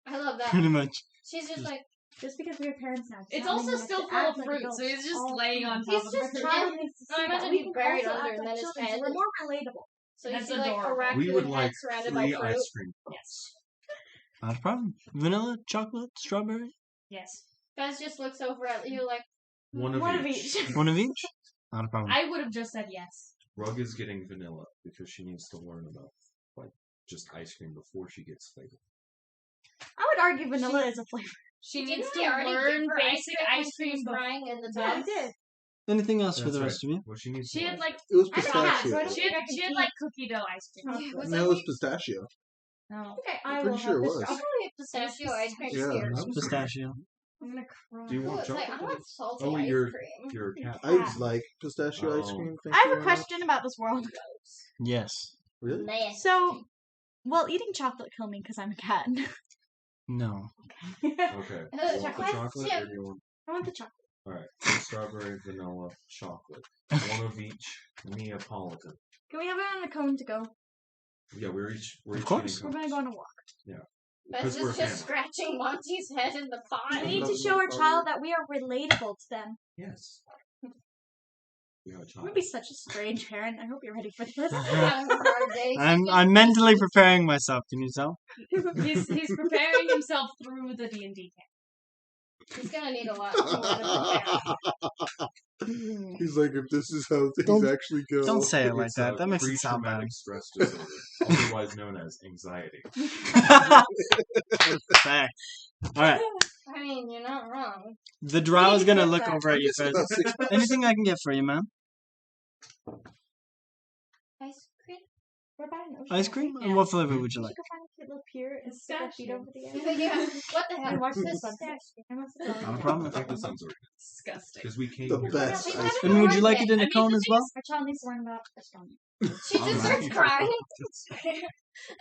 I love that. pretty much. She's just like Just because we are parents now. does It's not mean also we have still to full act of like fruit, adults so he's just all laying the on time. top He's of just the The fruit. child needs to see No, I that. imagine We he's can buried also under act and like then his children, so head we're is- more relatable. so you That's see like a adorable. raccoon We would head like surrounded by 3 fruit. ice cream Yes. cups. Not a problem. Vanilla, chocolate, strawberry, Yes. Fez just looks over at you like, One of each. one of each. Not a problem. I would have just said yes. Rug is getting vanilla because she needs to learn about like just ice cream before she gets flavored. I would argue vanilla is a flavor. She didn't needs we to already learn give her basic when ice she cream. was crying in the Yeah, I tub? did. Anything else for That's the right. rest of you? Well, she needs. She to had learn. like It was I don't have, pistachio. so I don't she think had, I can she had eat. like cookie dough ice cream. Okay, what's No, it was pistachio. No. Okay, I'm I pretty will sure have it this was. I'll chocolate. probably have pistachio ice cream Yeah, here. that was Pistachio. I'm gonna cry. Do you Ooh, want it's like, I chocolate? want salty Oh, ice you're- cream. You're a cat. I like pistachio ice Oh. cream. Thank I you have a very much. question about this world. Yes. Really? Nasty. So, will eating chocolate kill me because I'm a cat? No. Okay. Do you want the Chocolate chocolate chip. or do you want? I want the chocolate. All right. Strawberry, vanilla, chocolate. One of each. Neapolitan. Can we have it on a cone to go? Yeah, we're each. Of each course. We're gonna go on a walk. Fez Because we're a is just family. scratching Monty's head in the pot. We need to show our child that we are relatable to them. Yes. We have a I'm child. gonna be such a strange parent. I hope you're ready for this. Having a hard day. I'm mentally preparing myself. Can you tell? He's preparing himself through the D&D camp. He's gonna need a lot more than prepare. He's like, if this is how things Don't- actually go. Don't say it like It's that. a That makes it sound bad. pre-traumatic stress disorder, otherwise known as anxiety. Fact. All right. I mean, you're not wrong. The drow is gonna get look that. over at you, Fez. About 6 months. Anything I can get for you, man? Ice cream? We're by an ocean. Ice cream? Yeah. And what flavor would you We like? should go find a cute little pier and stick our feet Pistachio. over the edge. Yeah. What the And heck? watch the This- sunset. And watch the Not a sunset. problem. I think that sounds right Disgusting. because we came The here. best We ice haven't cream. And would you learned like it in I a mean, cone the as thing well? Our child needs to learn about astronomy. She just starts crying.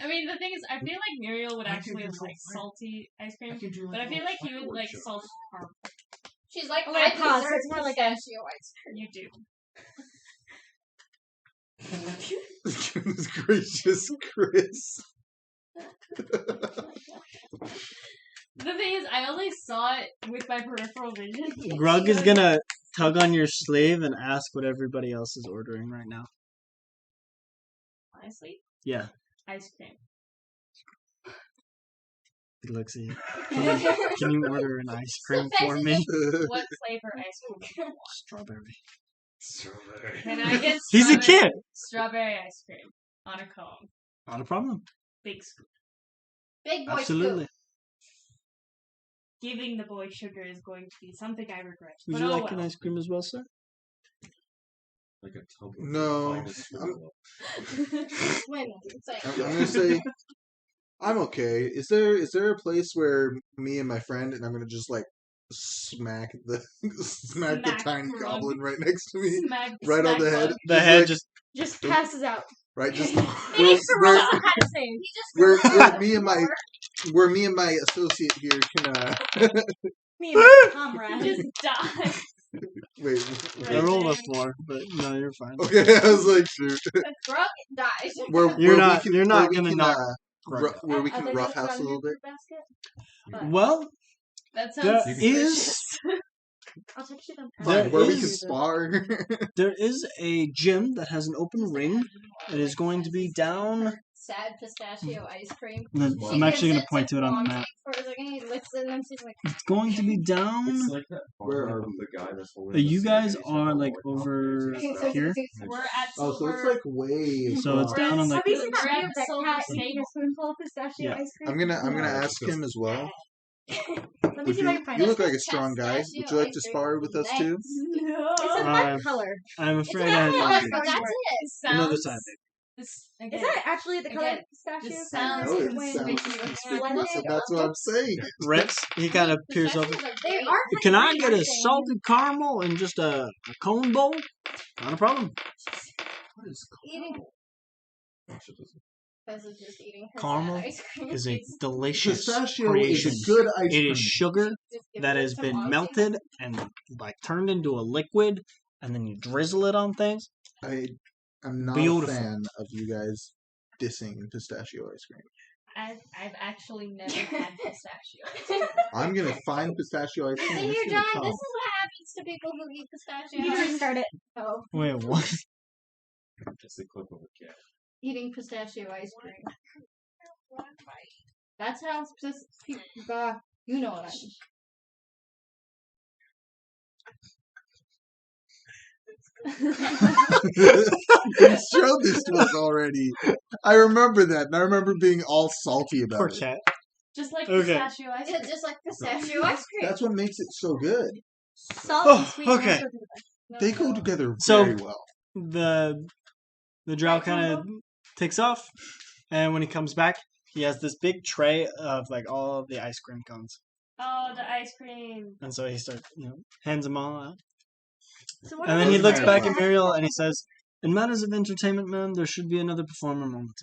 I mean, the thing is, I feel like Muriel would I actually can like do salty ice cream, can do but I feel like he would like salt. salt caramel. She's like, Oh, wait, I pause. deserve It's more like pistachio ice cream. You do. Goodness gracious, Chris. The thing is, I only saw it with my peripheral vision. Grug is gonna tug on your sleeve and ask what everybody else is ordering right now. Honestly, Yeah, ice cream. he looks at you. Can you order an ice cream for me? What flavor ice cream do you want? Strawberry. Strawberry. Can I get He's a kid. strawberry ice cream on a cone? Not a problem. Big scoop. Big boy Absolutely. scoop. Giving the boy sugar is going to be something I regret. Would But you oh like an well. ice cream as well, sir? Like a tub of No. finest vanilla. Wait a minute. It's like, I'm gonna say I'm okay. Is there a place where me and my friend and I'm gonna just like smack the Smack tiny Grug. goblin right next to me, Smack, right on the smack head. bug. The head like, just Just passes out. right, just He where, needs to where, roll some kind of save. he just where, goes where out. me and my associate here can Me and my comrade. Just die. wait. I rolled a 4, but no, you're fine. Okay, I was like, shoot. Grug dies. You're not where gonna we can, knock Grug ru- out. where we Are can there roughhouse ghosts a on little your bit. fruit basket? Well, That there sounds is suspicious. I'll text you them. There Fine, where we can is- spar. there is a gym that has an open ring. It is going to be down. Sad pistachio ice cream. I'm actually going to point to it on the map. For a second, he licks it and then she's like, It's going to be down. It's like that Where photo are of we? the guy that's holding You the guys sandwich are and like all over the here. We're at Oh, so silver. it's like way. So it's far. down on like. Have you seen that We're video at of that Silver cat State. eating a spoonful of pistachio Yeah. ice cream? I'm gonna Yeah, ask him as well. Let me Would see if I can find you it. look like a strong guy? Would you like to Pistachio spar ice with cream. us too? No. It's a Uh, mud color. I'm It's afraid an I apple have color, to but that's that's it. This another sounds- side. This, Is again, that actually the color Again, of pistachio? this sounds No, it conspicuous. sounds conspicuous, and that's what I'm saying. Rex, he kind of peers over. Pistachios are They great. are. Can I kind get of a salted caramel and just a cone bowl? Not a problem. What is Eating. Gosh, it doesn't- Fez is just eating her Caramel sad ice cream. Is a It's- delicious Pistachio creation. is a good ice It cream. is sugar Just give that it has some been Aussie. melted and like turned into a liquid, and then you drizzle it on things. I'm not Beautiful. a fan of you guys dissing pistachio ice cream. I've actually never had pistachio. I'm gonna find pistachio ice cream. See and here, it's John, gonna this come. is what happens to people who eat pistachio. You can restart it. Oh, Wait, what? Just a clip of a cat. eating pistachio ice cream. That's how people, you know what I mean. You showed this to us already. I remember that, and I remember being all salty about Poor it. cat. Just like Okay. pistachio ice Yeah, cream. just like pistachio ice cream. That's what makes it so good. Salt Oh, and sweet. okay. also do that. They go together So- very well. The drow kind of takes off, and when he comes back, he has this big tray of like all of the ice cream cones, Oh, the ice cream. and so he starts, hands them all out, So what and are then he those looks for? back at Muriel and he says, "In matters of entertainment, man, there should be another performer moment."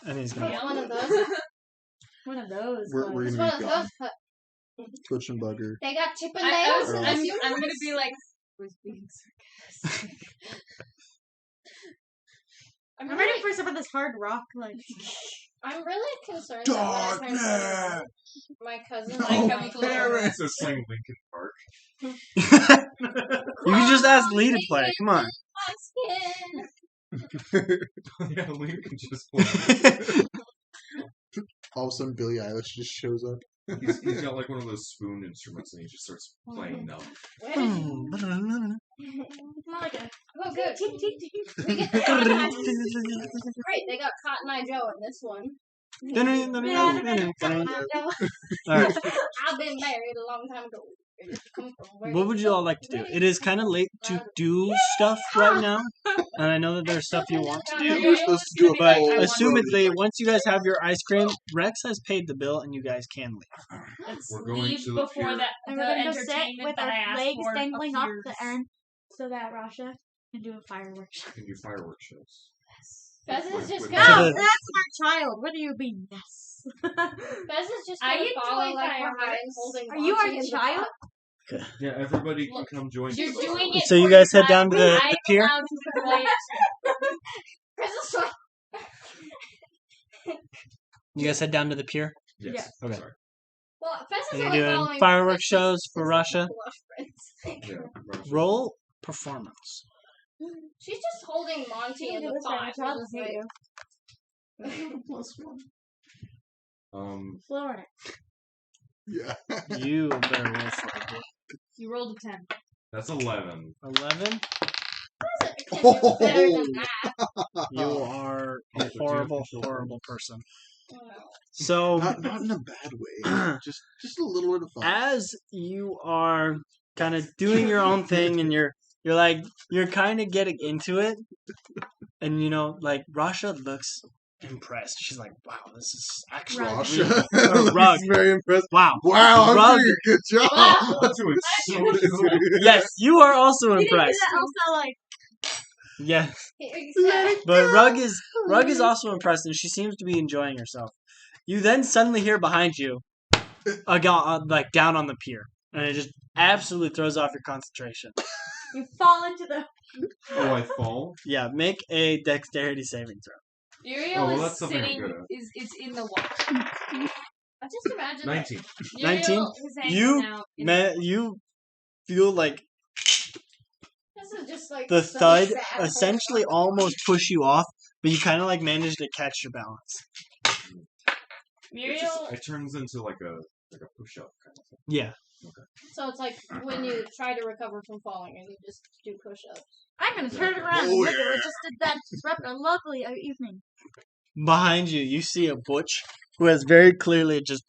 And he's gonna. It's one of those. One of those. We're It's gonna one be of gone. those. But Butch and Bugger. they got Chip and I'm Dale. gonna be like, was being sarcastic. I'm ready for some of this hard rock. Like, I'm really concerned that when I turn Darkness! 30, my cousin No, like Chemical parents! It's like Linkin Park. You can just ask Lee to play. Come on. my skin. Yeah, Linkin just played. All of a sudden, Billie Eilish just shows up. He's got like one of those spoon instruments and he just starts playing them. Where did you? it's not like a. Oh, good. Ting, ting, ting. We get Cotton Eye. Great, they got Cotton Eye Joe in this one. Alright, I've been married a long time ago. Come from where what would you all like to do? It is kind of late to do stuff right now, and I know that there's stuff you want to do. We're supposed to do a But full assumedly, once you guys have your ice cream, Rex has paid the bill, and you guys can leave. Let's We're going leave to the before pier. that And the we're gonna go sit entertainment with that I our asked legs for dangling off appears. the end so that Rasha can do a fireworks. You can do fireworks shows. Fez is just With- gonna. So No, the- that's our child. What do you mean, yes? Fez is just I gonna enjoy follow like fireworks. behind, holding. Are you Monty our in the child? front. Yeah, everybody can come join. You're the doing festival. it. So you for guys your head down to the child. I'm pier? allowed to play it. Chris is like, You guys head down to the pier. Yes. Okay. Sorry. well, Fess is And you're only doing following fireworks Chris's shows for Russia? Yeah. Russia. Roll performance. She's just holding Monty in the thought. Florida. Yeah. You better roll for it. You rolled a 10. That's 11. 11. Better than that. You are a Yeah, but horrible, do you have horrible person. Oh. So, Not in a bad way. Just a little bit of fun. as you are kind of doing your own thing, and you're kind of getting into it, and like Rasha looks impressed. She's like, "Wow, this is actually Rasha. Rug. He's very impressed. wow." Wow, I'm Rug. doing a good job. I'm doing so good. Yes, you are also He didn't do impressed. that also like Yeah, Exactly. but Rug is also impressed, and she seems to be enjoying herself. You then suddenly hear behind you a guy down on the pier, and it just absolutely throws off your concentration. you fall into the. Oh, I fall? Yeah, make a dexterity saving throw. Muriel Oh, well, is that's something I'm sitting, good at. is in the water. I just imagine 19. Muriel 19? is hanging You out in the you feel like this is just like the so thud sad. essentially almost push you off, but you kind of manage to catch your balance. Muriel. It turns into like a push-up kind of thing. Yeah. So it's like when you try to recover from falling and you just do push-ups. I'm gonna turn Exactly. around and Oh, look at yeah. what just did that disrupt a lovely evening. Behind you, you see a butch who has very clearly just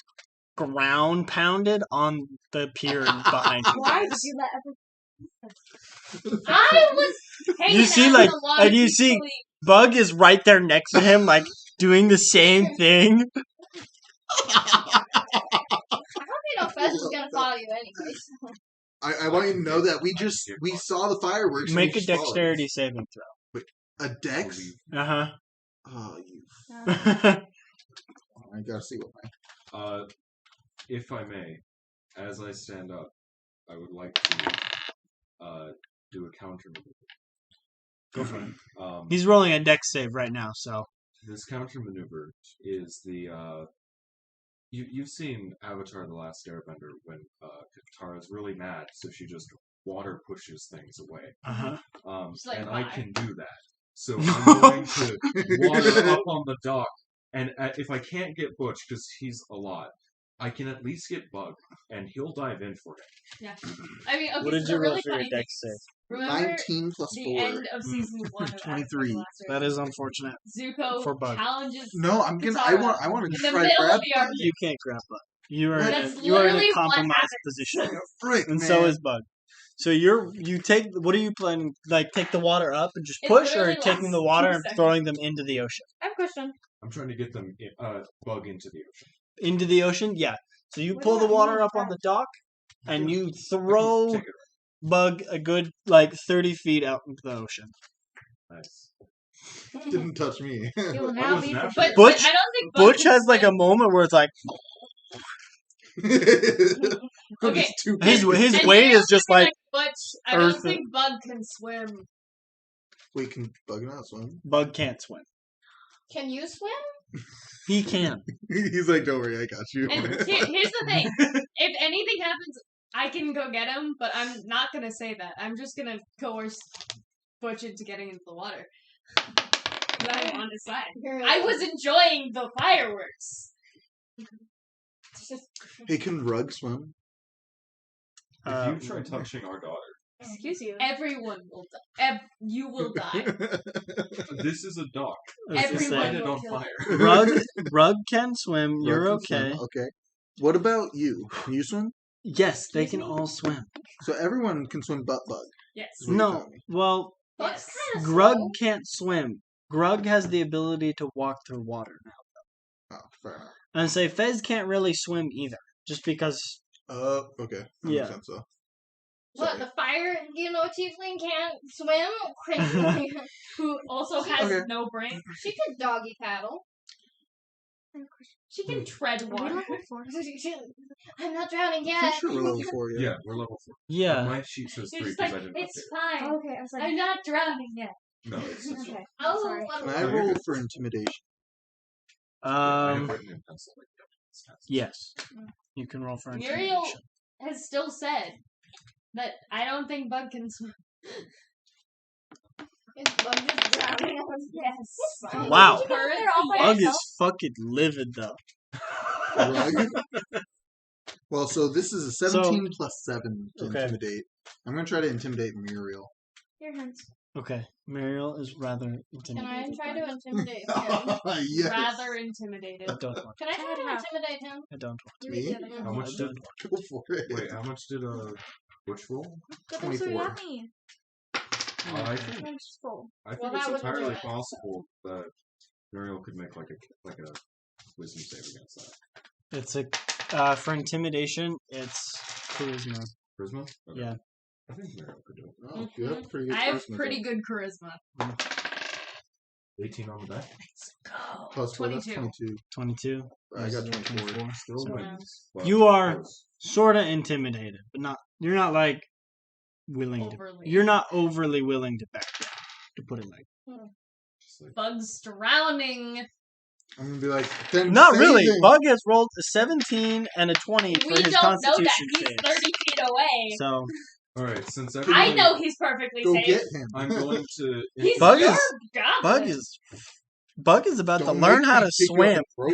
ground pounded on the pier behind you. Why did you let everything? I was hanging You see, out like, in the water and you see- peacefully. Bug is right there next to him, doing the same thing. I hope you know Fez is gonna follow you anyways. I want you to know that we saw the fireworks. and Make we a just followed. dexterity saving throw. A dex? Uh Oh, you. huh. I gotta see what my. If I may, as I stand up, I would like to do a counter maneuver. Go for it. Um, He's rolling a dex save right now, so. this counter maneuver is the you've seen Avatar: The Last Airbender when Katara's really mad, so she just water pushes things away. Uh huh. Just like And why? I can do that. So I'm going to water up on the dock, and if I can't get Butch because he's a lot, I can at least get Bug, and he'll dive in for it. Yeah. I mean, okay, What did so you the roll really for your funny dex thing save? is, remember 19 plus the 4. end of season 1 of 23. Avatar: The Last That is unfortunate. Zuko for Bug. challenges No, I'm gonna. Katara I want in to the try middle grab of the Bug. You can't grab Bug. You are That's in a literally what compromised happens. position, Frick, and man. so is Bug. So you take. What are you planning? Take the water up and just It push, or literally taking lasts the water 2 and seconds. throwing them into the ocean? I have a question. I'm trying to get them Bug into the ocean. Into the ocean, yeah. So you What pull does the that water mean, up on the dock, and you I can throw take it. Bug a good 30 feet out into the ocean. Nice. Didn't touch me. You will I now wasn't be after But, it. Butch- but I don't think Bug Butch can has a swim. moment where it's like Okay, It's too his big. his And weight Muriel's is just gonna be like Butch, I don't earth- think Bug can swim. Wait, can Bug not swim? Bug can't swim. Can you swim? He can. He's like, don't worry, I got you. And here's the thing: if anything happens, I can go get him. But I'm not gonna say that. I'm just gonna coerce Butch into getting into the water. 'Cause I'm on his side. I was enjoying the fireworks. Hey, can Rug swim? If you try touching our daughter, Excuse you. Everyone will die. You will die. this is a dock. That's the Everyone Light same. it will on kill fire. Rug can swim. You're Rug can okay. swim. Okay. What about you? Can you swim? Yes, they Excuse can me? all swim. So everyone can swim but Bug. Yes. What are you No, telling me? well, Bug's Yes. kind of Grug slow. can't swim. Grug has the ability to walk through water now. Oh, fair enough. And say Fez can't really swim either, just because. Okay. That Yeah. makes sense, though. What, Sorry. the fire, tiefling can't swim? Crazy. Who also has Okay. no brain. She could doggy paddle. She can tread Are we water. level 4? I'm not drowning I'm yet. pretty sure we're level 4 yet. Yeah, we're level 4. Yeah. My sheet says 3 You're just because like, I didn't it's update fine. Oh, okay, I was like, I'm not drowning yet. it. No, it's just okay. Oh, Sorry. Can I roll for intimidation? I have written in pencil. Like, Yes. You can roll for Muriel intimidation. has still said that I don't think Bug can swim. Is Bug just drowning? Yes. Wow. Current- Bug yes. is fucking livid though. Rug? Well, so this is a 17 plus 7 to Okay. intimidate. I'm going to try to intimidate Muriel. Your hands. Okay. Muriel is rather Can intimidated. I try to intimidate him? Yes. Rather intimidated. I don't want Can I try to half. intimidate him? I don't want You Me? eat the other How half. much did? Go for it. Wait, how much did Butch roll? But they're so 24. yummy. I think I'm just full. I think Well, it's that wouldn't do entirely it. possible that Muriel could make like a wisdom save against that. It's a for intimidation. It's charisma. Charisma? Okay. Yeah. I think Muriel could do it. Oh, you have pretty good I have charisma, pretty though. good charisma. 18 on the back. Plus 4, that's 22. 22. 22. I got 24. Still So- wins. but You are- close. Sort of intimidated, but not. You're not like willing Overly. to. You're not overly willing to back down. To put it like. Just like, Bug's drowning. I'm going to be like, then Not save really. him. Bug has rolled a 17 and a 20 for We his don't know Constitution that. He's saves. 30 feet away. So all right, since I everybody, know he's perfectly Go safe. get him. I'm going to. He's Bug your is- goblin. Bug is about Don't to learn make how me to pick you up swim. and throw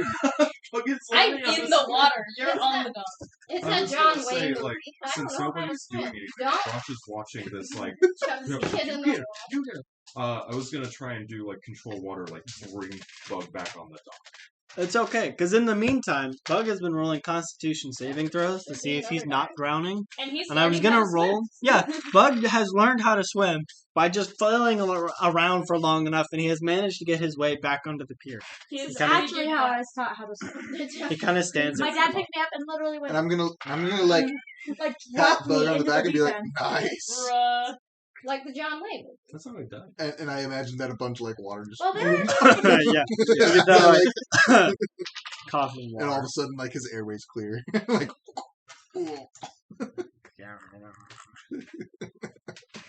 you. I'm in the water. You're It's on not- the dog. It's I a was John gonna Wayne say, movie. like, I since don't know how to nobody's doing swim. anything, Don't Josh is watching this like. shove No, this kid in you the get it, you get it. I was gonna try and do like control water, like bring Bug back on the dock. It's okay, because in the meantime, Bug has been rolling Constitution saving throws to see if he's not drowning. And he's And I was learning how gonna to swim. roll. Yeah, Bug has learned how to swim by just flailing around for long enough, and he has managed to get his way back onto the pier. He is It's That's kinda- actually how I was taught how to swim. He kind of stands. My at dad the picked me up and literally went And I'm gonna like like pat dropped me Bug on the into back the and be deep like, end. nice. Bruh. Like the John Wayne movie. That's how I died. And I imagine that a bunch of like water just. Well, there is yeah, yeah, Look at that, like, coughing and all of water. a sudden, like his airways clear. Like, ooh.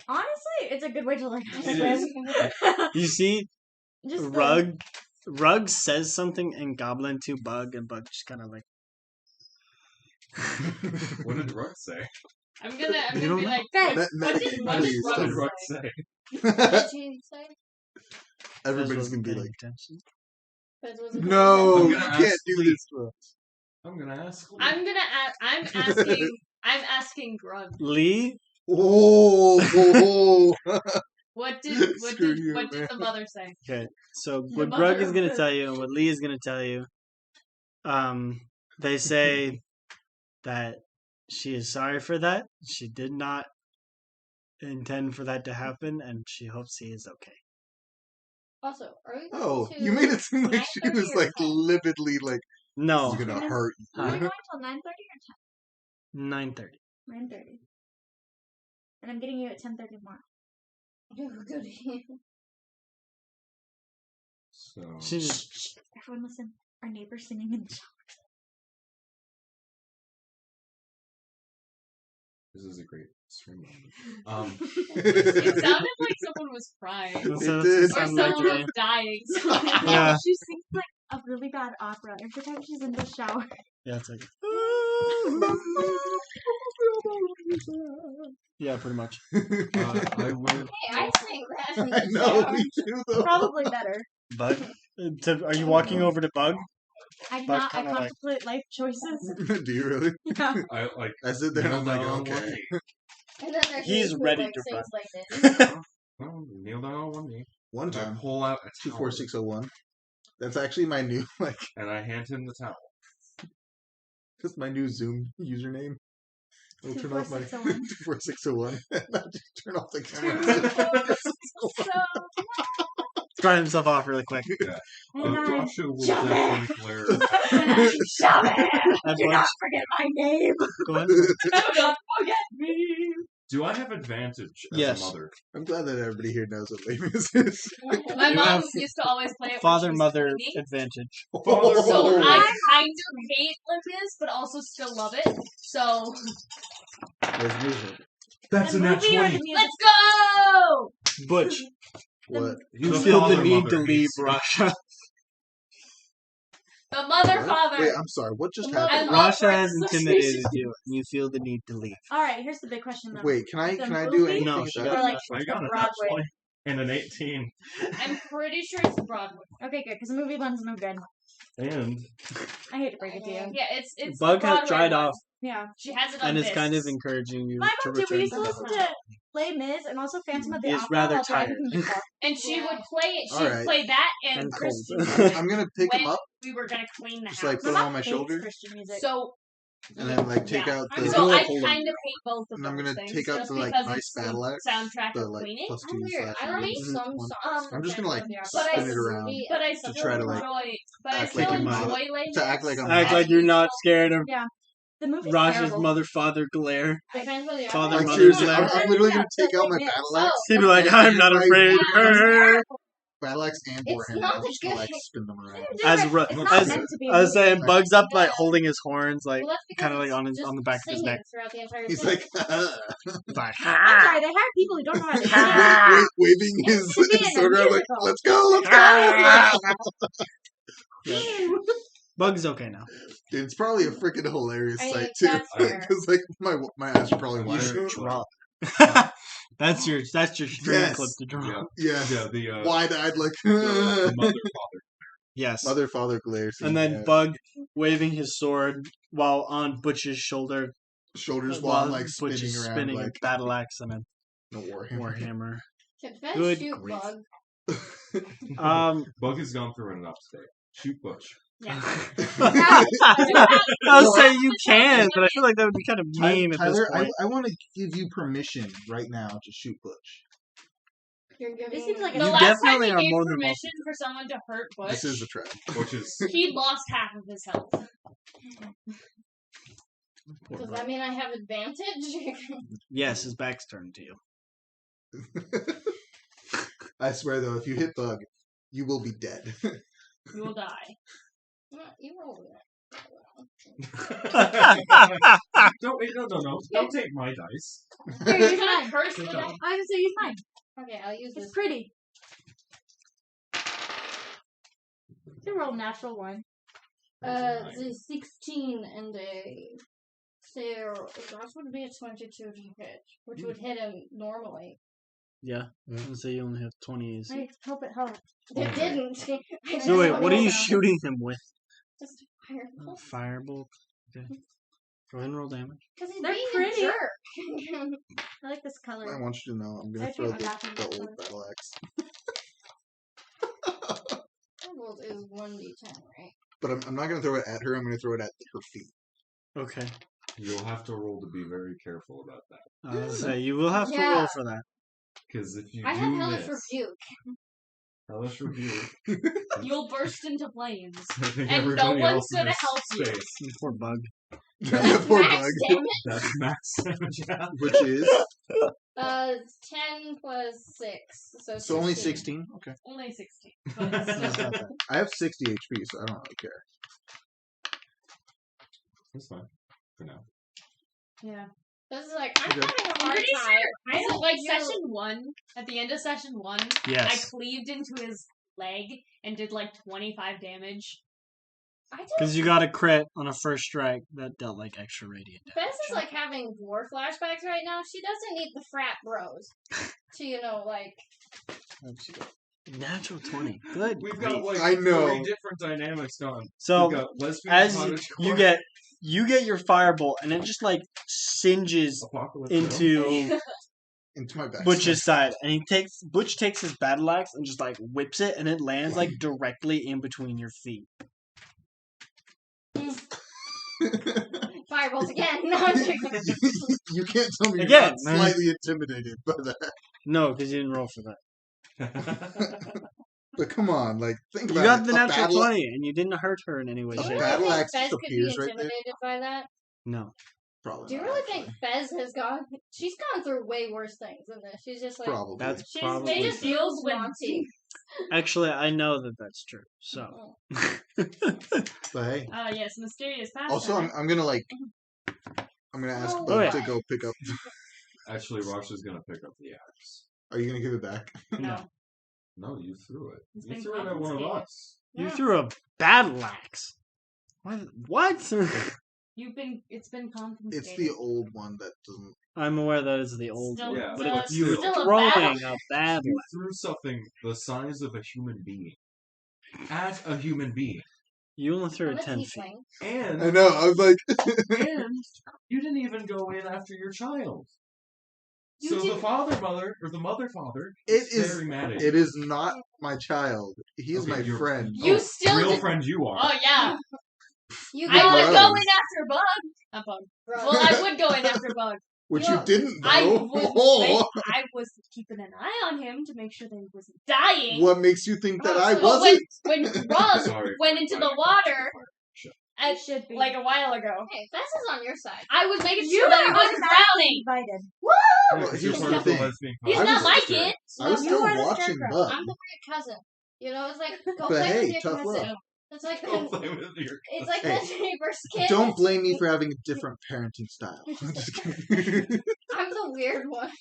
Honestly, it's a good way to learn how to It swim. You see, Just Rug says something in Goblin to Bug, and Bug just kind of like. What did Ruck say? I'm gonna You be don't like, know? what did Please, What did Rug Ruck say? say? What did she say? Everybody's gonna be Paying like, attention. But it was a no, I'm you gonna can't ask do Lee. this. Bro. I'm gonna ask. I'm gonna I'm asking Grug. Lee, Oh, What did Screw you, what did man. the mother say? okay. So The what Grug mother is gonna of- tell you, and what Lee is gonna tell you, they say that she is sorry for that. She did not intend for that to happen, and she hopes he is okay. Also, are we going oh, to you made it seem like she 9:30 was or like 10? lividly like No, it's gonna hurt you. Are we Huh? going till 9:30 or 9:30. 10? 9:30. And I'm getting you at 10:30 tomorrow. Oh, goody. So She just Shh, everyone listen. Our neighbor's singing in the shower. this is a great stream. It sounded like someone was crying. That's It what did. it Or sounded like someone to me. was dying. Yeah. She sings like a really bad opera every time she's in the shower. Yeah, it's like. Yeah, pretty much. I went. Hey, I sing that in I the know, shower. me too though. Probably better. Bug? Are you walking over to Bug? I do But not. I kinda like- contemplate life choices. Do you really? Yeah. I like. I sit there and I'm like, kneel down on okay. one knee. And then there's He's me who, ready like, to sings run. like this. Well, kneel down on one knee. One And I time, pull out a towel 24601. That's actually my new like. and I hand him the towel. That's my new Zoom username. I'll turn off my 24601. 24601. And I'll just turn off the camera. Dry himself off really quick. And I Joshua will shove definitely flare. shove it. That Do Bug- not forget my name. Go ahead. Do not forget me. Do I have advantage as Yes. a mother? I'm glad that everybody here knows what Les Mis is. My You mom have used to always play it when Father she was mother cleaning. advantage. So Oh. I kind of hate Les Mis, but also still love it. So Les Mis. That's The a nat movie or 20. the music? let's go. Butch, What? you The feel the father need mother to leave hates you. Russia. The mother What? father. Wait, I'm sorry. What just I happened? love Russia has representation. intimidated you, and you feel the need to leave. All right, here's the big question though. Wait, can I The do movie? anything? No, with she that? got Or like I got a nat Broadway. 20 and an 18. I'm pretty sure it's Broadway. Okay, good, because the movie one's no good. And I hate to break it to you. Yeah, it's Bug the has Broadway dried one. off, Yeah. She has it on and is this. kind of encouraging you My to mom did. We return used to to the listen hotel. to Les Mis and also Phantom of the He is Opera rather while driving tired. in the car. And she would play it. She'd Alright. play that and, And Christian cold. music I'm gonna pick when him up, we were gonna clean the just house. like put My him mom on my hates shoulder, Christian music. So and then like take yeah. out I'm the So I Hold on. kind of hate both of And I'm those gonna things take out just the, like, because nice it's the battle axe, soundtrack the of like cleaning. +2 I'm weird. slash I like negative some one. songs. I'm just gonna like But I spin it around But I to still try to like enjoy. But I act still like you're not- enjoy Les to act Mis. like I'm Act not. like you're not scared of The movie's Raj's terrible. mother father glare. Phantom of the Father, Opera. Like mother, seriously, glare. I'm literally gonna take out my Yeah. battle axe, He'd be like, I'm not afraid. battle axe and It's warhammer. not I'm just gonna good. like spin them around. As Different. Ru- It's not as- meant to be. I was saying, Like- Bugs up like holding his horns, like Well, that's because kind of like it's on his just on the back of his singing neck. throughout the entire He's film. like Like, I'm sorry, they hire people who don't know how to sing. waving his Should be in a sword around like, musical. let's go, let's go. Bugs okay now. Dude, it's probably a freaking hilarious I mean, sight too, that's fair. because like my ass would probably You watch should it. drop. that's your stream Yes. clip to draw. Yeah, Yeah, yeah, the wide-eyed like the mother father. Yes. mother father glare. scene, And then yeah. Bug waving his sword while on Butch's shoulder shoulders while I'm like Butch spinning is around spinning like a battle axe and a no warhammer. warhammer. Can I Good shoot grief. Bug? Bug has gone through enough today. Shoot Butch. Yeah. I'll say you can, but I feel like that would be kind of mean at this Tyler, point. I want to give you permission right now to shoot Butch. You're giving. This seems like The a You last time definitely he are gave more than permission for someone to hurt Butch, This is a trap. Butch is he lost half of his health. Poor Does Bug. that mean I have advantage? Yes, his back's turned to you. I swear though, if you hit Bug, you will be dead. You will die. You roll that. don't wait, no. Don't take my dice. Here, You're use gonna mine. curse the Good die. job. I was gonna say use mine. Okay, I'll use It's this. pretty. You roll natural one. The 16 and a. So that would be a 22 to hit, which would hit him normally. Yeah. So you only have 20 AC. I hope it helps. It didn't. I So wait, just what are you rolled shooting him with? Just fire. Firebolt. Okay. Go ahead and roll damage. Because he's They're being pretty. a jerk. I like this color. I want you to know I'm gonna I throw think the, I'm laughing the at old that. battle axe. Firebolt is 1d10, right? But I'm not gonna throw it at her, I'm gonna throw it at her feet. Okay. You'll have to roll to be very careful about that. I was say you will have to Yeah. roll for that. Because if you I do have Hellish miss, Rebuke. Hellish Rebuke. You'll burst into flames. I think And no everybody one's else in gonna this help you. space. Poor Bug. Poor Max Bug. damage. That's max damage. Yeah. Which is 10 plus 6. so only 16. Okay. Only 16. But That's still. not bad. I have 60 HP, so I don't really care. That's fine for now. Yeah. This is like, I'm Okay. having a I'm hard pretty time. I This is like you- session 1. At the end of session 1, I Yes. cleaved into his leg and did like 25 damage. I just, Because you got a crit on a first strike that dealt like extra radiant damage. Bess is like having war flashbacks right now. She doesn't need the frat bros to, like. Natural 20. Good. We've grief. got like I know. 3 different dynamics going. So We've got lesbian as cottage you core, get your firebolt and it just like singes apocalypse into Into my back. Butch's side, and Butch takes his battle axe and just like whips it, and it lands like directly in between your feet. Fireballs again. No, I'm joking. You can't tell me Again, you're not slightly intimidated by that. No, because you didn't roll for that. But come on, like think You about got it. the A natural battle- 20, and you didn't hurt her in any way. A shape, or You battle really think axe Bess just could be appears right there? intimidated by that? No, Probably. Do you not, really actually. think Fez has gone? She's gone through way worse things than this. She's just like Probably. That's She's probably made just true. deals with Monty. Actually, I know that that's true. So. But hey. yes, mysterious past. Also, I'm gonna ask Oh, Bug yeah. to go pick up. Actually, Rosh is gonna pick up the axe. Are you gonna give it back? No. No, you threw it. It's You been threw it at one of confiscated. us. You Yeah. threw a battle axe. What? It's been confiscated. It's the old one that doesn't. I'm aware that is the old Still- one, Yeah, but still- if you were still a throwing battle. a battle You threw something the size of a human being at a human being, you only threw I'm it a 10 feet. tiefling. and I know. I was like, and you didn't even go in after your child. You So the didn't- father-father or the mother-father It is is- very mad at it you. is not my child. He is Okay, my you're- friend. You still real did- friend you are. Oh yeah, You I would bros. go in after Bug. Not Bug. Bro. Well, I would go in after Bug. Which You you know, didn't I know. I was keeping an eye on him to make sure that he wasn't dying. What makes you think that I But But wasn't? when Rug Sorry. went into the water It should be. like a while ago, Hey, Fez is on your side. I was making You sure that he are wasn't drowning. invited. Yeah, 'cause here's you're the part of the thing. lesbian He's I not was- my kid. I was You still are the watching scarecrow. Bug. I'm the weird cousin. You know, it's like go But play hey, with your tough cousin. love. It's like Don't play with your it's like Hey, the neighbor's kid. Don't blame me for having a different parenting style. I'm just kidding. I'm the weird one.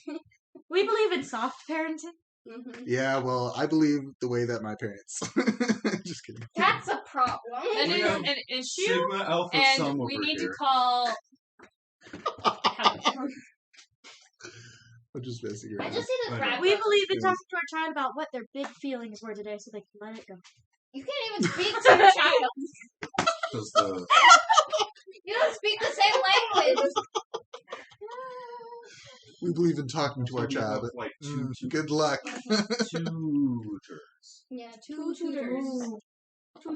We believe in soft parenting. hmm Yeah, well, I believe the way that my parents. Just kidding. That's a problem. That We is have an issue, Sigma Alpha and Sum we over need here. to call. I'm just messing I around. just see the I crap. know. We believe in Yes. talking to our child about what their big feelings were today so they can let it go. You can't even speak to your child. Because the You don't speak the same language. We believe in talking to our we have, child. like two Good luck. tutors. Yeah, two tutors.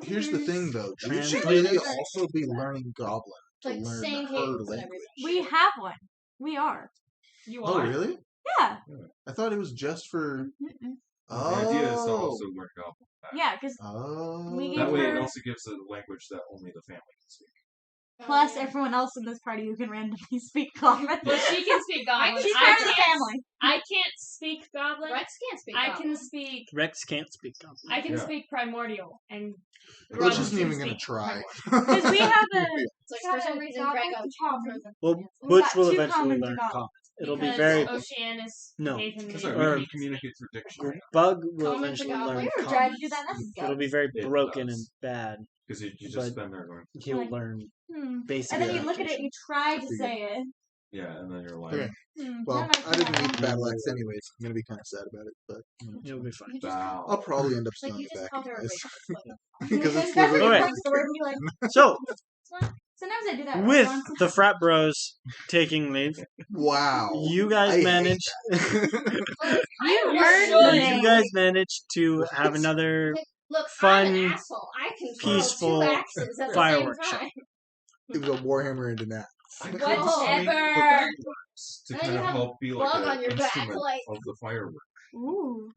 Here's the thing, though. You should Translators. really also be learning Goblin to Like learn saying her names and language. everything. We have one. We are. You Oh, are. really? Yeah. I thought it was just for. Mm-mm. The idea is to Oh. also learn Goblin. Yeah, because Oh. We That give way, it her- also gives a language that only the family can speak. plus Yeah. everyone else in this party who can randomly speak common. Well, she can speak Goblin. She's I part of the can't. family. I can't speak Goblin. Rex can't speak. I Goblin. can speak. Rex can't speak Goblin. I can Yeah. speak primordial, and Which Rug isn't can even going to speak try. Because we have a It's like for some reason Greg got common. Well, We've Butch got will two eventually commons learn in Goblin. common. It'll be because very. Oceanus No. gave him That's the right, Or- we can communicate through dictionary. Bug will Common to eventually Goblin. learn We were common. trying to do that. That's It'll be very It broken does. and bad. Because you just But- spend there going, He'll Like- learn basic. And then you look at it, adaptation. you try to Figured. say it. yeah, and then you're like, Okay. Well, I didn't need the battle axe anyways. I'm going to be kind of sad about it, but It'll be fine. You just, bow. I'll probably end up like stealing you it just back. called her a anyways. racist. Because it's That's literally. what Alright. comes to where we like. So, Sometimes I do that. with once. the frat bros taking leave, Wow. you guys I hate managed. You You heard should. the you name. guys managed to have another Look, Fun, I'm an asshole. I can throw peaceful two axes at fireworks the same time. It was a Warhammer and an axe. I Whatever. could make the fireworks to And then kind you of have help be bug like on an your back, instrument like- of the firework. Ooh.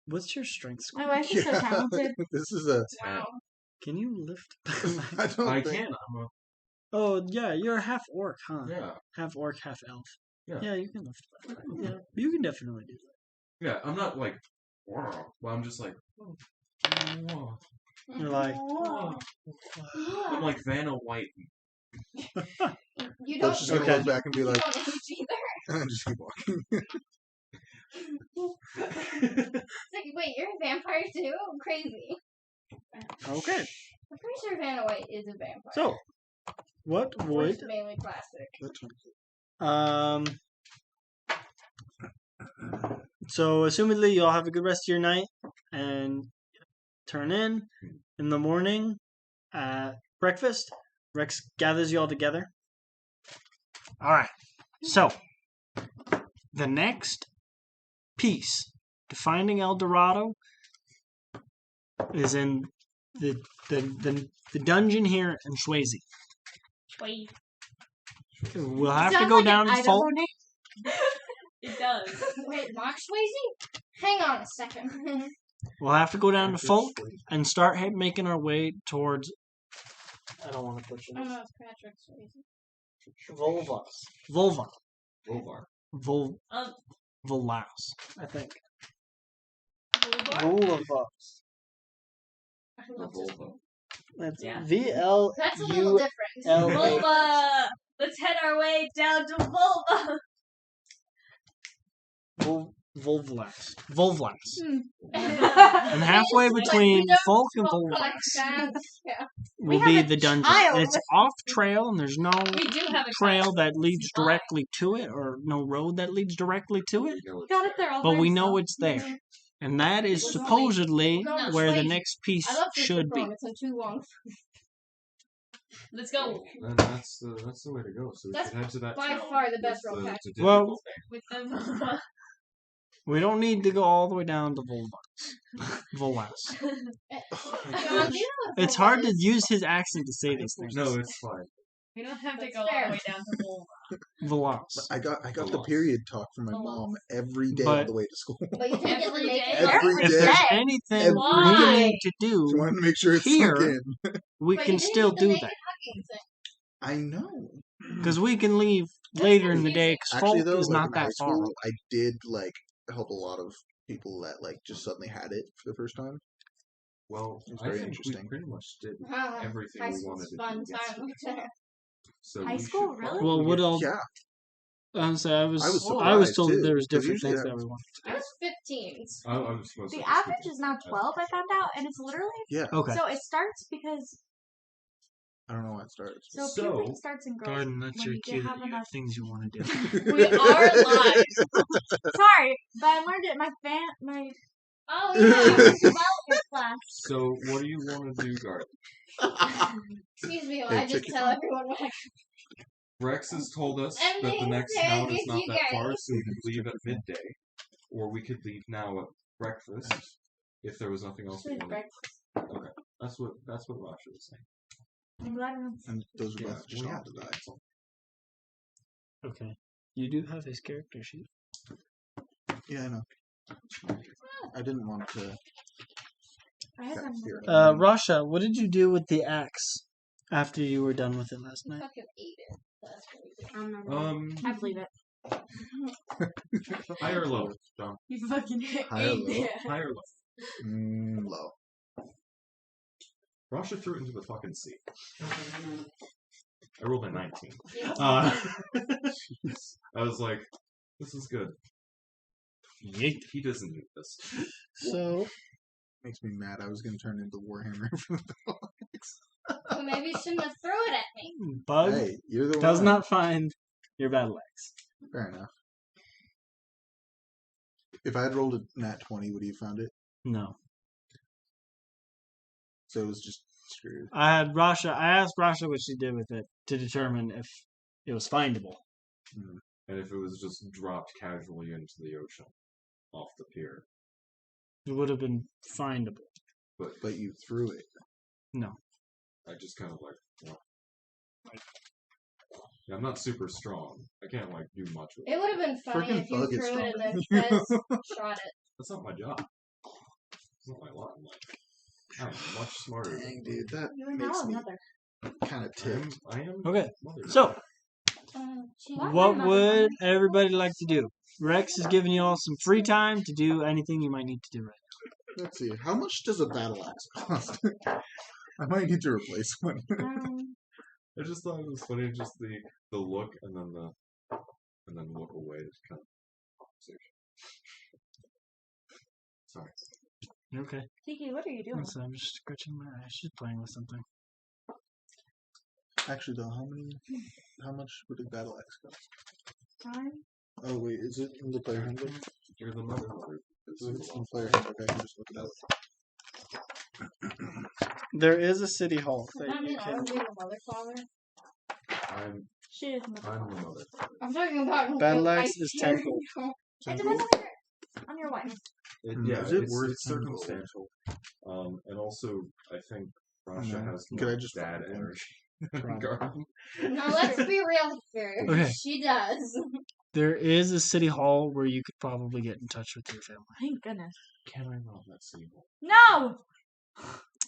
What's your strength score? My wife is so talented. This is a. Wow. Can you lift? I don't I think. can. I'm a Oh yeah, you're half orc, huh? yeah. Half orc, half elf. Yeah. you can lift. That. Yeah, you can definitely do that. Yeah, I'm not like, wow. Well, I'm just like, wow. You're like, I'm like Vanna White. You I don't. was just gonna Okay. look back and be You like, don't age either. and just keep walking. It's like, wait, you're a vampire too? Crazy. okay. I'm pretty sure Vanna White is a vampire. So, what Or would it's mainly plastic. So, assumedly, you'll have a good rest of your night and turn in the morning at breakfast. Rex gathers you all together. All right. So, the next piece to finding El Dorado is in the dungeon here in Swayze. Wait, We'll have to Sounds go like down an to Folk. Idaho name. it does. Wait, Mark Swayze? Hang on a second. We'll have to go down to Folk and start making our way towards. I don't want to push Oh this. no, it's Patrick Swayze. Volva. Volvar. Volaus, I think. Boulevard? Volva. A Volvo. That's Yeah. VLULA. That's a little different. Vulva! Let's head our way down to Vulva! Volvlax. Volvlax. And and halfway between Folk and Like Volvlax that. Yeah. will We be have a the dungeon. child. It's off trail, and there's no We do have a trail child. that leads He's fine. directly to it, or no road that leads directly to it. You know, He got it there all But by we know himself. it's there. And that is We're going- supposedly we're going where the straight. next piece I love this should be. poem. It's in too long. Let's go Then that's the way to go. So we That's should head to that by town far the with best road pack. the Well- difficult with the Vulva. We don't need to go all the way down to Volvlax. John, do you know what It's Volva hard to is? use his accent to say these things. No, it's fine. We don't have to That's go all fair. the way down to Vulva. Volaus. I got the Lost. period talk from my The mom lost. every day But- on the way to school. But you didn't get to Every make day? it. Every If day. there's anything Every we day. need to Just do, wanted to make sure it's Here. sunk in. we But can you didn't still get to do make that. it hugging thing. I know. Because we can leave later in the day, because Actually, Folk though, is like not in high that far. school, I did like help a lot of people that like just suddenly had it for the first time. Well, It's I very think interesting. we pretty much did Ah, everything high we school's wanted to fun do. time. So High we school, should really? probably Well, what get- else? Yeah, Honestly, I was was told surprised, that there was too, 'cause different usually things that- that we wanted to I was 15. I'm supposed to The just average keep is now it. 12, I found out, and it's literally. yeah. do. Okay. So it starts because. I don't know why it starts. So, So- puberty starts in girls. Garden, that's when your you cue have that you enough. have things you want to do. We are live. Sorry, but I learned it in my Oh, development class. So what do you want to do, Garden? Excuse me, Hey, I just check tell everyone what I Rex has told us I'm that the being next serious, town is not you that guys. far, so we could leave at midday, or we could leave now at breakfast if there was nothing else we Should wanted. break- That's what Rasha was saying. I'm glad I'm. And those are Yeah, both just we on have to to die. that's all. Okay. You do have his character sheet. Yeah, I know. I didn't want to. I have back them. here. Rasha, what did you do with the axe after you were done with it last night? fucking ate it. That's crazy. I'm not I believe it. Higher level, John. You fucking Higher ate level. it. Higher level. Low. Rasha threw it into the fucking sea. I rolled a 19. Uh, I was like, this is good. He doesn't need this. so, Makes me mad. I was gonna turn into Warhammer for the dogs. Well, maybe you shouldn't have thrown it at me. Bug Hey, you're the does one. not find your battle axe. Fair enough. If I had rolled a nat 20, would you have found it? No. So it was just screwed. I asked Rasha what she did with it to determine if it was findable. And if it was just dropped casually into the ocean off the pier. It would have been findable. But you threw it. No. I just kind of like, well, yeah, I'm not super strong. I can't like do much with it. It would have been funny Frickin' if you Bug is threw it strong. and then Fez shot it. That's not my job. It's not my lot in life. I'm much smarter than Dang, dude, that You and makes now me another. kind of ticked. I am. Okay, smarter. so What? what would everybody like to do? Rex is giving you all some free time to do anything you might need to do right Let's see. How much does a battle axe cost? I might need to replace one. I just thought it was funny, just the look and then look away to kind of conversation. Sorry. now. Okay. Tiki, what are you doing? So I'm just scratching my eyes. She's playing with something. Actually, though, how much would a battle axe cost? Time? Oh wait, is it in the player handbook? You're the mother of the If it's in the player handbook, I can just look it up. There is a city hall that I you mean, I can. would be the mother father. She is. I'm the mother. I'm talking about Battle I axe is hear 10 gold. you. It depends on your wife. Yeah, Is it it's, worth it's 10 gold? circumstantial. And also, I think Rasha No. has Could more I just dad follow energy. Right. Garden. Now let's be real here. Okay. She does. There is a city hall where you could probably get in touch with your family. Thank goodness. Can I rob that city hall? No!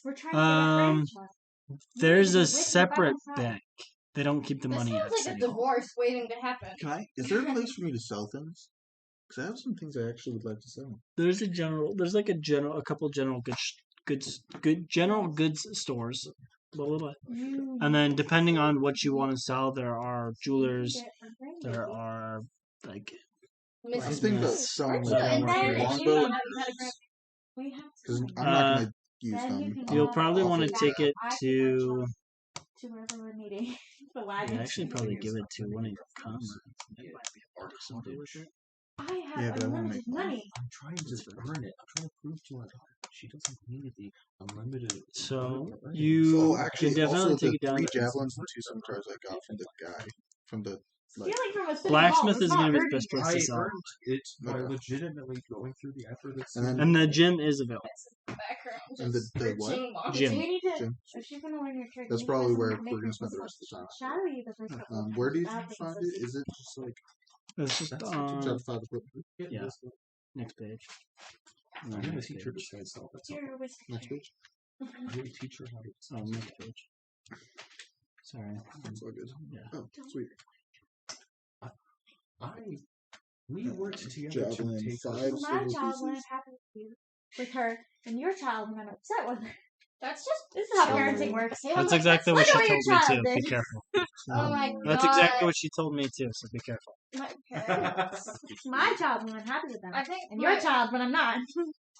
We're trying to get our Um, grandchild. There's a With the separate battle axe. bank They don't keep the This money at sounds like a City Hall. divorce waiting to happen. Is there a place for me to sell things? Because I have some things I actually would like to sell. There's a couple general general goods stores. Blah, blah, blah. And then depending on what you want to sell, there are jewelers. There are like. I was Mrs. thinking about Yes. selling Like, like and then longbow We have because time. I'm not gonna use Then you them. can You'll go probably off want to of- take it I to. to wherever we're meeting. The You wagon. actually probably give it to one of your commons. They might be able to do something with it. I have Yeah, but I wanna unlimited make money. I'm trying to earn it. I'm trying to prove to her that she doesn't need the unlimited. So earnings. you So actually, can definitely also take the it down. 3 javelins and 2 scimitars I got from the guy from the like. Stealing from a city Blacksmith hall is not going to be urgent. the best dress I to sell. earned it by Okay. legitimately going through the effort of And then- And the gym is available. Background. And just the what? searching monsters. Gym. So we need to. Gym. If she's gonna learn your trick, That's we need to probably let where someone we're make gonna her spend the rest of the time. shadow you the first couple of Where times. did you That'd be find it? consistent. Is it just like It's just That's chapter 5 is what? yeah. Next page. And I'm then gonna next teach her page. disguise self. That's all. You're a whiskey. Next page? I'm gonna teach her how to Oh, next page. Sorry. That's all good. Yeah. Oh, sweet. We worked together to Javelin take 5 My silver child wouldn't pieces. happen to you with her, and your child went upset with her. That's just. This is how So- parenting works. That's exactly what Look she at what told your me too. child Be did. careful. Oh my That's god. exactly what she told me too. So be careful. My parents. My child when I'm happy with them, I think and your my- child when I'm not.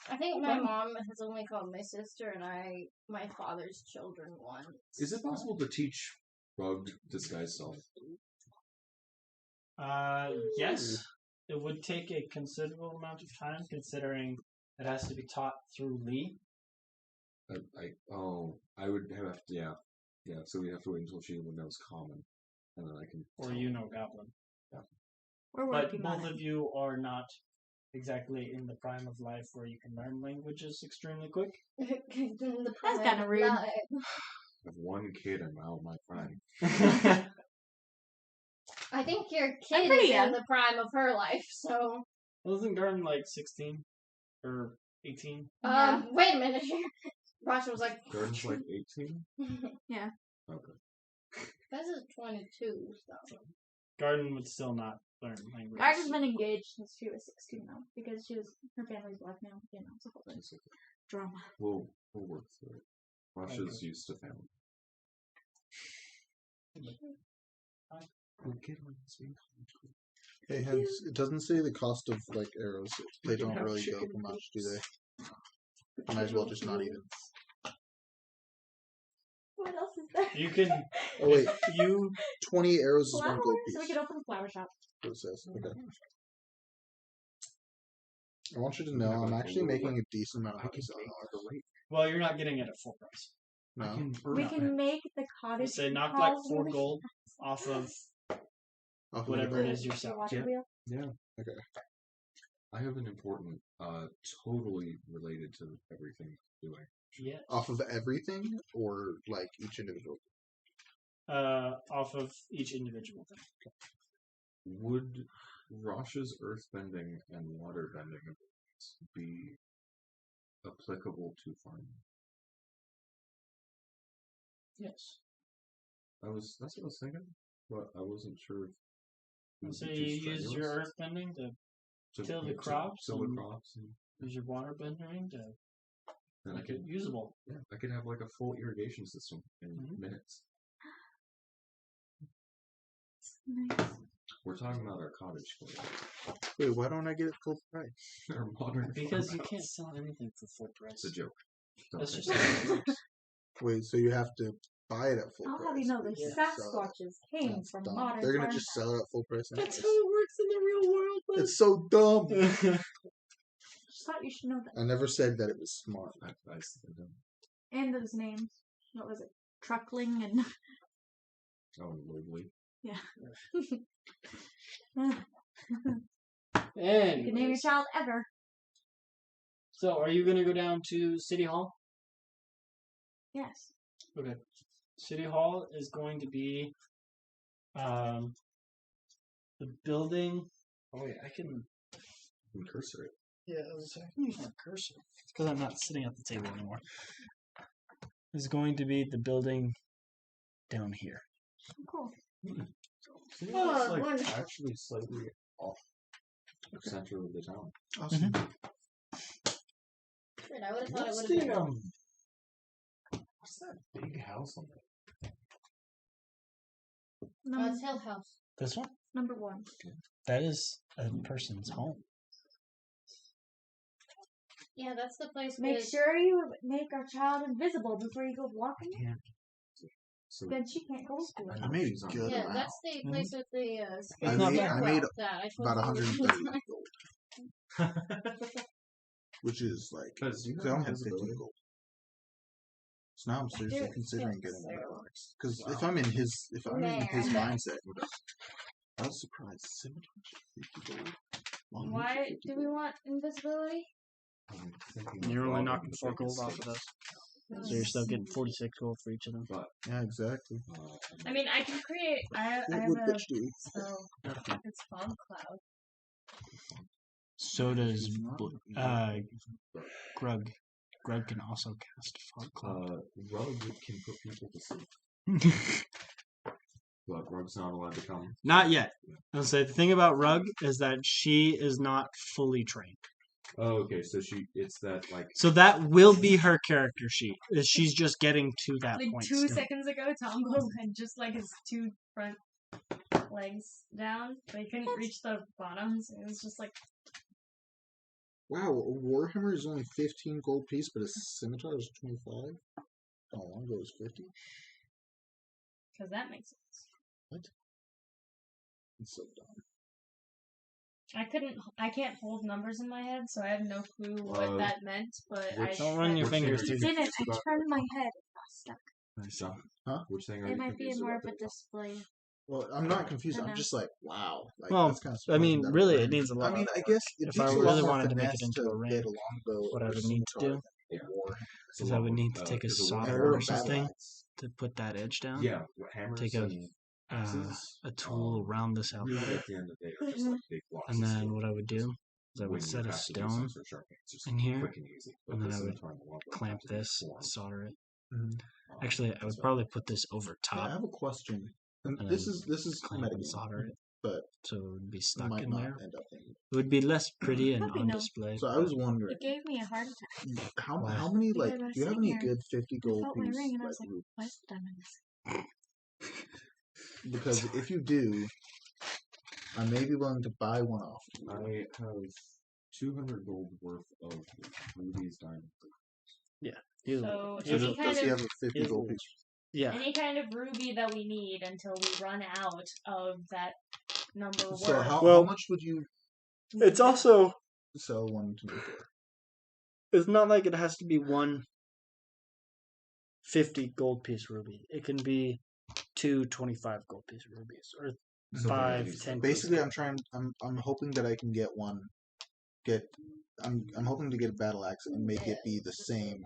I think my mom has only called my sister and I my father's children once. Is it possible to teach bugged disguise self? Yes. It would take a considerable amount of time, considering it has to be taught through Lee. I would have to, yeah. So we have to wait until she knows common, and then I can. Or tell you her. know Goblin. We're But working on both it. of you are not exactly in the prime of life where you can learn languages extremely quick. That's That's kinda rude. I have one kid and now my prime. I think your I'm kid pretty is young. in the prime of her life, so. Wasn't Garden like 16 or 18? Yeah. Wait a minute here. Rasha was like, Jordan's like 18? Yeah. Okay. this is 22, so. Garden would still not learn language. Garden's been engaged since she was 16 now because her family's black now. You know, it's a whole thing. Drama. We'll work through it. Rasha's used to family. We'll get on this in college. Hey, hence, it doesn't say the cost of like arrows. They don't really go for much, do they? Might as well just not even. What else is there? You can. Oh wait, You 20 arrows is Flowers? 1 gold So we piece. could open a flower shop. What it says. Okay. I want you to know I'm actually making a decent amount of money selling all this. well, you're not getting it at full price. No. We can make the You cottage. say knock like halls 4 really gold off of Off of whatever it the- is The yourself. water Yeah. wheel. Yeah. Okay. I have an important, totally related to everything I'm doing. Yeah. Off of everything or like each individual? Off of each individual thing. Would Rasha's earthbending and waterbending abilities be applicable to farming? Yes. That's what I was thinking, but I wasn't sure if it would So be you too use strenuous your earth bending to till the crops till the and- crops, and use your water bending to then I make it could, usable. yeah, I could have like a full irrigation system in Mhm. minutes. Nice. We're talking about our cottage today. Wait, why don't I get it full price? Our modern Because you farmhouse. can't sell anything for full price. It's a joke. Don't That's take just it. how it works. Wait, so you have to buy it at full I'll price? have you know the but you Sasquatches came That's from dumb. modern They're gonna farm. just sell it at full price. That's anyways. how it works in the real world. bud. It's so dumb. Just thought you should know that. I never said that it was smart. I don't. And those names. What was it? Truckling and Oh, lovely. you can name your Anyways, child Ever. so are you gonna go down to City Hall? Yes. Okay. City Hall is going to be the building. Oh wait, I can. And cursor it. Yeah, I can use my cursor because I'm not sitting at the table anymore. Is going to be the building down here. Cool. So Oh, it's like wonderful. actually slightly off the center of the town. Awesome. Shit, I would have thought it What's would have the been. what's that big house on there? It's Hill House. This one? Number 1. That is a person's home. Yeah, that's the place. Make with- sure you make our child invisible before you go walking. Yeah. So Then she can't go to school. I made a good Yeah, amount. that's the place with the. I not made, bad. I made that. I about told you 130 last gold, which is like Because you I only have have 50 invisibility. gold. So now I'm seriously do. considering Yes, getting sir. that box. Because if I'm in his mindset, I was surprised. 750 gold. Why do we want invisibility? I'm thinking And you're of only robbing knocking the 4 biggest gold off of city. those. So you're still getting 46 gold for each of them. But Yeah, exactly. I mean, I can create. I have What a would bitch do? spell. It's fog cloud. So does Grug. Grug can also cast Fog Cloud. Rug can put people to sleep, but Rug's not allowed to come. Not yet. I'll say the thing about Rug is that she is not fully trained. Oh, okay. So it's that like So that will be her character sheet. Is she's just getting to that Like point. 2 still. seconds ago, Tombo had just like his 2 front legs down. They couldn't reach the bottom, so it was just like Wow, a Warhammer is only 15 gold piece, but a scimitar is 25? Oh, longbow is 50? because that makes sense. It's so dumb. I can't hold numbers in my head, so I have no clue what that meant. But I Don't run your which fingers thing are through you- Didn't. I turned my head. It got stuck. Huh? Which thing are you It might be confused more of about a there? display. Well, I'm not confused. I I'm know. just like, wow. Like, Well, that's kind of I mean, surprising that really, Warhammer- it needs a lot. I mean, I guess it if takes I a lot really more wanted to make finesse it into to a rank, get a longbow what I or would need to scimitar do than a Warhammer. It's a is I lot would more, need to take a because the solder Or or a something battle axe. to put that edge down. Yeah, hammers Take a and axes. a tool around this out Really, there. at the end of the day, are just like big blocks And of then steel. what I would do is I When would you set a have to do some stone sort of sharpening, it's just in here, quick and easy. But and then the I would scimitar and the longbow clamp have to be this, formed. solder it. Mhm. Actually, I would So- probably put this over Yeah, I top, have a question. And And this then is clamp and metagame, solder it, but so it would be it stuck might in not there. end up in. It would be less pretty and Probably on no. display. So I was wondering, It gave me a heart attack. Why? how many, Because like, I was do you have sitting any here, good 50 I gold felt my piece, ring and I like, was like, rupees? why is the diamond missing? Because if you do, I may be willing to buy one off you. I have 200 gold worth of rubies, diamonds. You- So So any does kind he of have a 50 is- gold piece? yeah. any kind of ruby that we need until we run out of that number So word. how Well- much would you It's also sell one to me for? it's not like it has to be one 50 gold piece ruby. It can be 2 25 gold piece rubies or So 5 rubies, 10 Basically, piece. I'm hoping that I can get one. I'm hoping to get a battle axe and make it be the same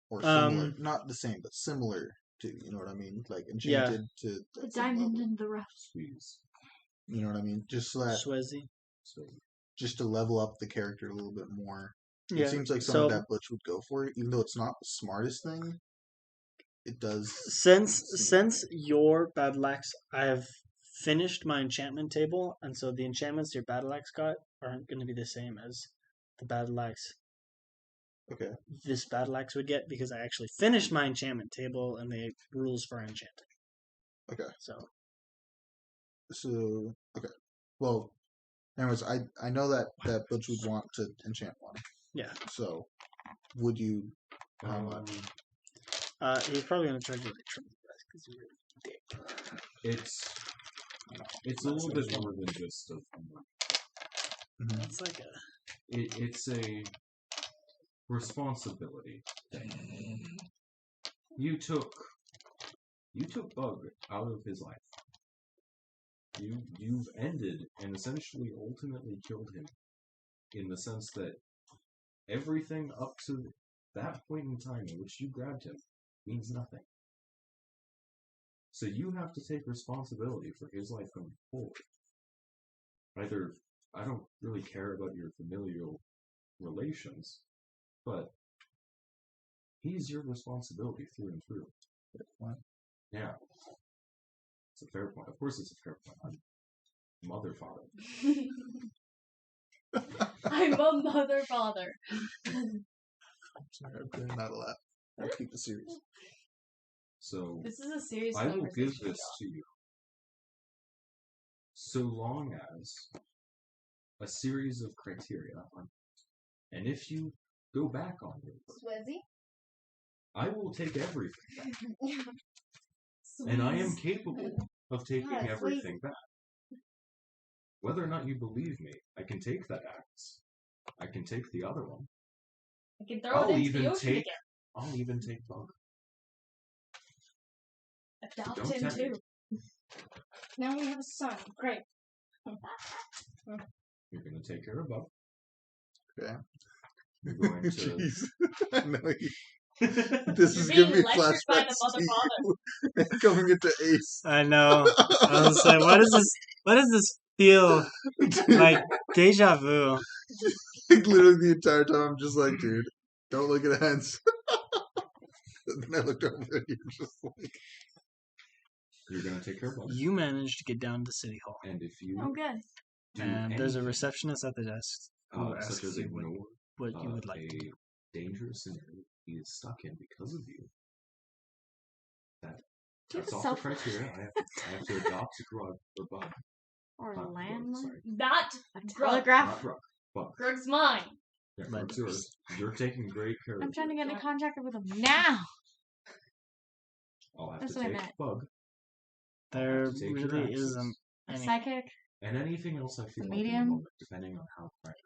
or similar. Not the same, but similar to. You know what I mean? Like enchanted to The that same diamond level. and the rough. Please. You know what I mean? Just so that, Swezi. So just to level up the character a little bit more. Yeah. It seems like so something that Butch would go for, even though it's not the smartest thing. It does. since your battle axe, I have finished my enchantment table, and so the enchantments your battle axe got aren't going to be the same as the battle axe Okay. this battle axe would get because I actually finished my enchantment table and the rules for enchanting. Okay. So So okay. Well, anyways, I know that Butch would want to enchant one. yeah, So, would you? How much? he's probably going to charge you like triple price because you're a dick. it's a little bit more than just a. That's like a It's a responsibility thing. You took Bug out of his life. You've ended and essentially ultimately killed him, in the sense that everything up to that point in time in which you grabbed him means nothing. So you have to take responsibility for his life going forward. Either I don't really care about your familial relations, but he's your responsibility through and through. Yeah. It's a fair point. Of course, it's a fair point. I'm mother father. I'm a mother father. Sorry, I'm trying not to laugh. I'll keep it serious. So This is a serious I will conversation. give this to you, so long as a series of criteria are met. And if you go back on your word, Swizzy. I will take everything back. And I am capable of taking Yeah, everything back. Whether or not you believe me, I can take that axe. I can take the other one. I can throw it into the ocean again. I'll even take Bug. Adopt Don't him tempt me. too. Now we have a son. Great. You're going to take care of Bug. Okay. You're going to... Jeez. I know this is You're giving me being lectured by flashbacks the mother to you coming into Ace. I know. I was like, what is this? What does this feel like? Deja vu. Like, literally the entire time, I'm just like, dude, don't look at hands. And then I looked over and you're just like, You're going to take care of Bug. You managed to get down to City Hall, And if you Oh, good. do and there's a anything, receptionist at the desk who will ask such as you ignore what you would like a to do. dangerous scenario he is stuck in because of you, Do you have that's a off cell the phone? criteria. I have to adopt Grug or Bug. Or a Not Grug, landline? sorry. Not A Grug. telegraph? Not Grug. Bug. Grug's mine. Yeah, But- Grug's yours. You're taking great care of I'm trying to get in Yeah. a contract with him now. I'll have That's to what I take meant. Bug. There to take your really axes. isn't A any. psychic? And anything else I feel like in the Medium? moment, depending on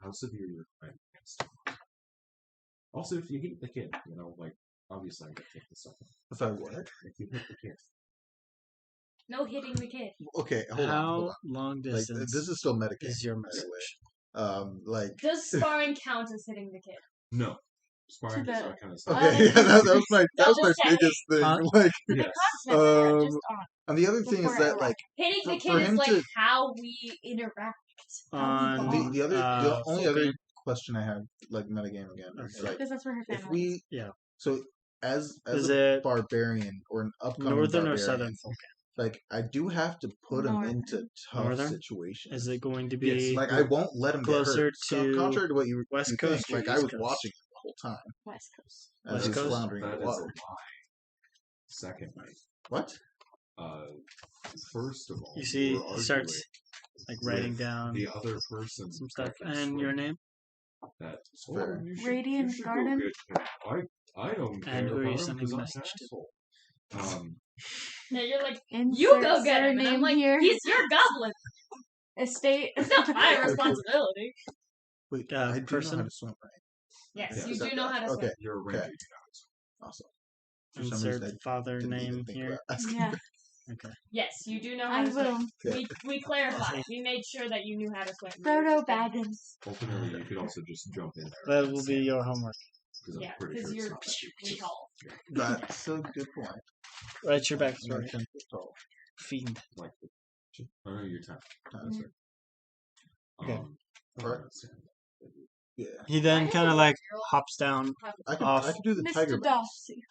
how severe your crime against him. Also, if you hate the kid, like, obviously I'm going to take the second. if I what? If you hit the kid. No hitting the kid. Okay, hold How on. long Like, distance this is still metagame. is your by the message? way. Like, Does sparring count as hitting the kid? No. Sparring To does the- not kind of stuff. okay, yeah, that was my Double biggest thing. Huh? Like, The Yes. continent are Um, just on. and the other thing is Before I that, arrive. like, Hitting the For kid is him like to- how we interact. On the other only other Fulgrim, question I have, like, metagame again, is Okay. like, Because that's where her if family is. we, Yeah. so as Is a it barbarian or an upcoming northern or barbarian, southern Fulgrim? like, I do have to put him Northern. into tough Northern? situations. Is it going to Yes, be Like, I won't let him closer get hurt. to Contrary to what you West you Coast think, or like, I East was Coast? watching him the whole time West Coast. as West he was Coast? floundering in That the is a water. lie. Second night. What? First of all, You see, we're he starts arguing like writing with down the other person some stuff. that can And your swim. name? That Fair. you should, Radiant you should Garden? Go get him. I don't care And who are you about him sending because the I'm message to? an asshole. Now you're like, Insert you go get him. And I'm surname like, here. he's your goblin. Estate. It's not my responsibility. Wait, Uh, I do know how person? to swim, right? Yes, Yeah. you do know how to swim. Okay, You're a ranger. Okay. You know. awesome. For some reason, Insert I father didn't even name think here. about asking Yeah, that. Okay. Yes, you do know how I to swim. will. Okay. We clarified. We made sure that you knew how to swim. Frodo Baggins. Ultimately, you could also just jump in there. That will be your homework. Because Yeah, I'm pretty because sure you're it's not that really tall. That's a good point. Write your I'm backstory. not 10 foot tall. Fiend. like I know your time. That's right. Okay. Right. understand. Yeah. He then kind of like hops down. I can Off. do the tiger Mr. back. Dossy.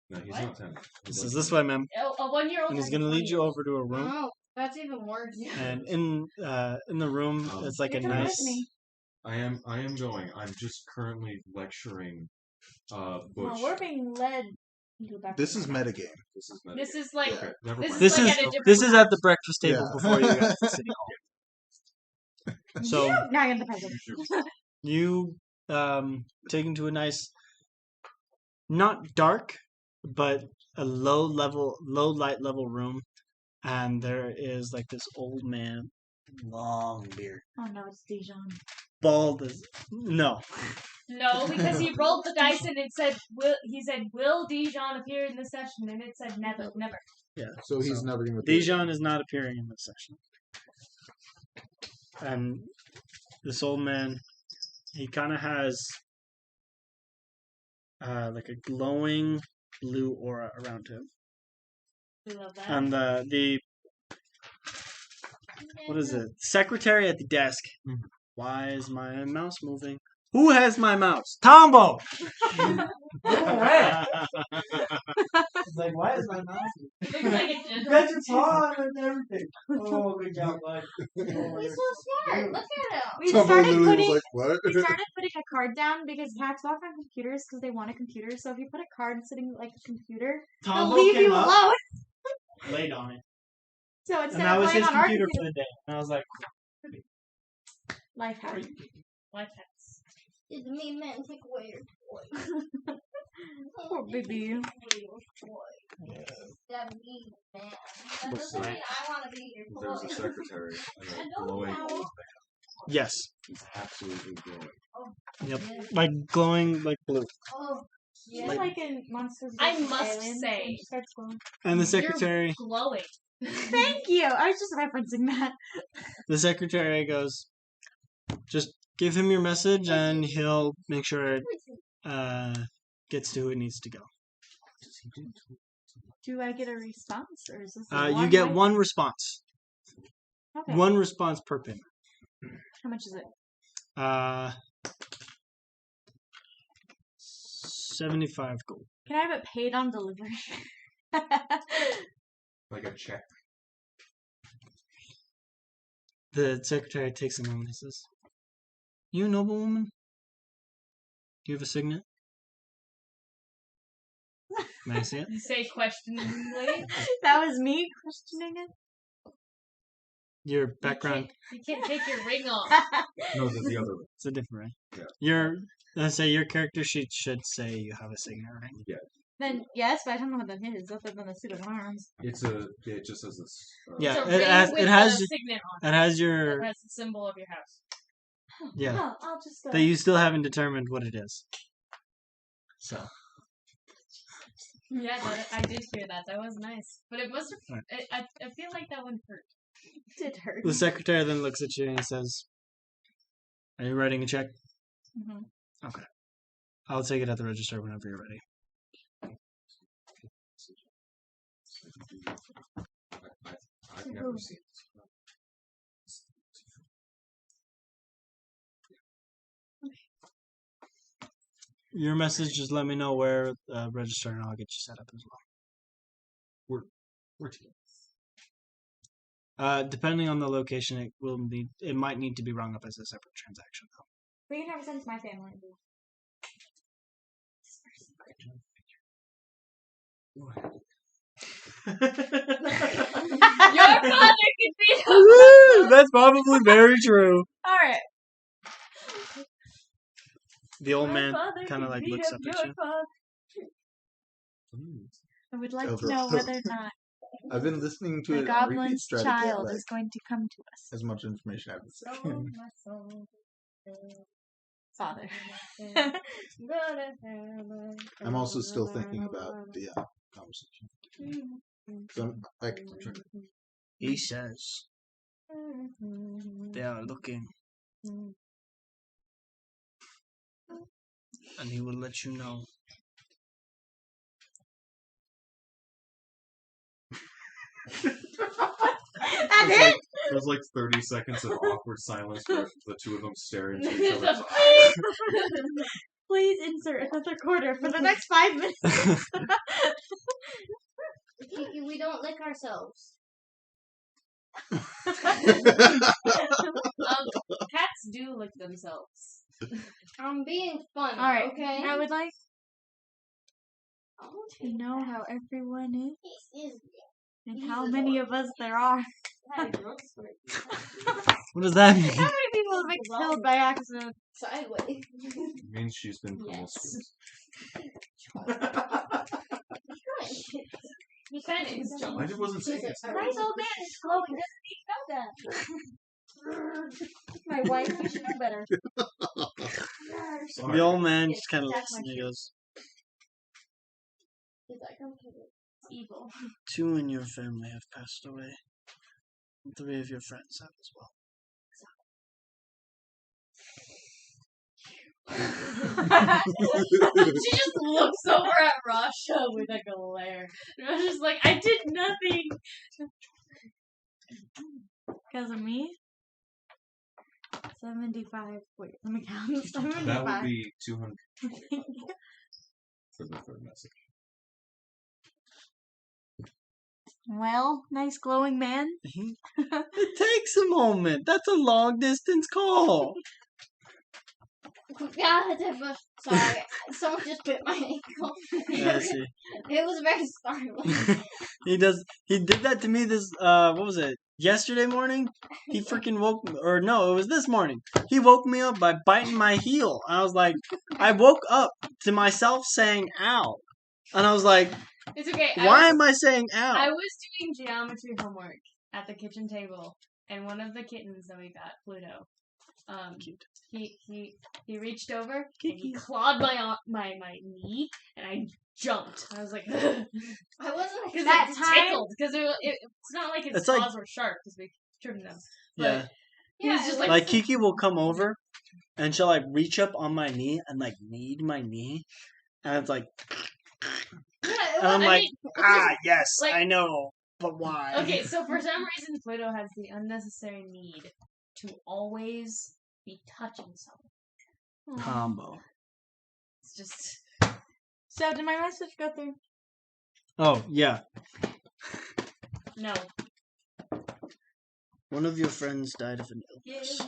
No, he's What? not 10. This is this way, ma'am. A 1-year-old. And he's gonna lead you over to a room. Oh, that's even worse. And in the room, it's like a You're coming nice. with me. I am going. I'm just currently lecturing Butch. Well, we're being led. Go back This to is the- metagame. This is not This is like okay. Never this mind. This like is at a different this is house. at the breakfast table Yeah. before you got to City Hall. So Now I get the present. you taken to a nice, not dark, but a low light level room, and there is like this old man, long beard, Oh no, it's Dijon. bald as no. No, because he rolled the dice and it said will Dijon appear in this session, and it said never. Yeah. So he's never going to Dijon is not appearing in this session. And this old man, he kind of has like a glowing blue aura around him. We love that. And the what is it? Secretary at the desk. Why is my mouse moving? Who has my mouse? Tombo! It's like, why is my mouse? It looks like it You just. got your paw and everything. Oh, good job, bud. He's so smart. Look at him. We Tumble started literally putting was like, what? we started putting a card down because cats walk on computers because they want a computer. So if you put a card sitting like a computer, they'll Tombo leave came you up, alone. laid on it. So And instead that of was playing his on our computer computer, for the day. And I was like, life hack. Life hacks. Did the mean man take away your toy? Poor baby. That mean man. That What's doesn't that? mean I want to be your There's a toy. secretary and I a don't glowing know. old man. yes. He's absolutely glowing. Yep. Like glowing like blue. Oh, Yeah, Like- like in Monsters I vs. must Aliens, say- when she starts glowing. And the You're secretary glowing. Thank you. I was just referencing that. the secretary goes, just give him your message and he'll make sure it gets to who it needs to go. Do I get a response, or is this? You get one response. Okay. One response per pin. How much is it? 75 gold. Can I have it paid on delivery? Like a check. The secretary takes a moment and says, you a noblewoman? Do you have a signet? May I see it? You say questioningly. That was me questioning it. Your background. You can't take your ring off. No, the other one. It's a different ring. Yeah. Let's say your character sheet should say you have a signet ring. Then yes, but I don't know what that is other than a suit of arms. It just says this. Yeah, It's a ring has- with it has- a signet on It has it. your It has the symbol of your house. yeah. Oh, I'll just. That you still haven't determined what it is. So Yeah, I did hear that. That was nice. But it must have. Right. I feel like that one hurt. did hurt. the secretary then looks at you and he says, "Are you writing a check?" Mhm. Okay. I'll take it at the register whenever you're ready. I've never seen this. Your message, just let me know where register and I'll get you set up as well. We're together. Depending on the location, it might need to be rung up as a separate transaction though. We can never send it to my family. Your father could be. That's probably very true. All right. The old My man father kind of could like beat looks up up your at you. father. I would like to Overall. know whether or not I've been listening to the a repeat goblin's strategy. I child like is going to come to us. as much information as I Oh, can. my soul. Father. I'm also still thinking about the conversation. So I'm like, He says they are looking, and he will let you know. That's it. There's like 30 seconds of awkward silence where the two of them stare into each It's other's a- eyes. Please insert another quarter for the next 5 minutes. Kiki, we don't lick ourselves. Cats do lick themselves. I'm being fun. All right. Okay. I would like to know how everyone is This is and how many of us there are. What does that mean? How many people have been killed by accident? sideways. It means she's been promiscuous. He kind of is. I just wasn't saying it. Nice old man is glowing. Doesn't he know that? My wife, you should know better. The old man just kind of looks and he goes, He's like, I'm kidding. It's evil. 2 in your family have passed away. And 3 of your friends have as well. She just looks over at Rasha with a glare. And Rasha's like, I did nothing. Because of me? 75. Wait, let me count. That would 75. be 200 for the third message. Well, nice glowing man. It takes a moment. That's a long distance call. Sorry, someone just bit my ankle. Yeah, I see. It was very startling. He did that to me this what was it? Yesterday morning? He freaking woke me, or no, it was this morning. He woke me up by biting my heel. I was like, I woke up to myself saying ow. And I was like, It's okay. why am I saying I ow? was doing geometry homework at the kitchen table, and one of the kittens that we got, Pluto, he reached over and he clawed my knee, and I jumped. I was like, I wasn't because That it time- tickled because it's not like his It's like- claws were sharp because we trimmed them. Yeah. But he was just Like Kiki will come over and she'll like reach up on my knee and like knead my knee. And it's like yeah, and I'm I like, mean, it's ah, just- yes, like- I know, but why? Okay, so for some reason, Pluto has the unnecessary need to always be touching someone. Combo. It's just So, did my message go through? Oh, yeah. no. One of your friends died of an illness.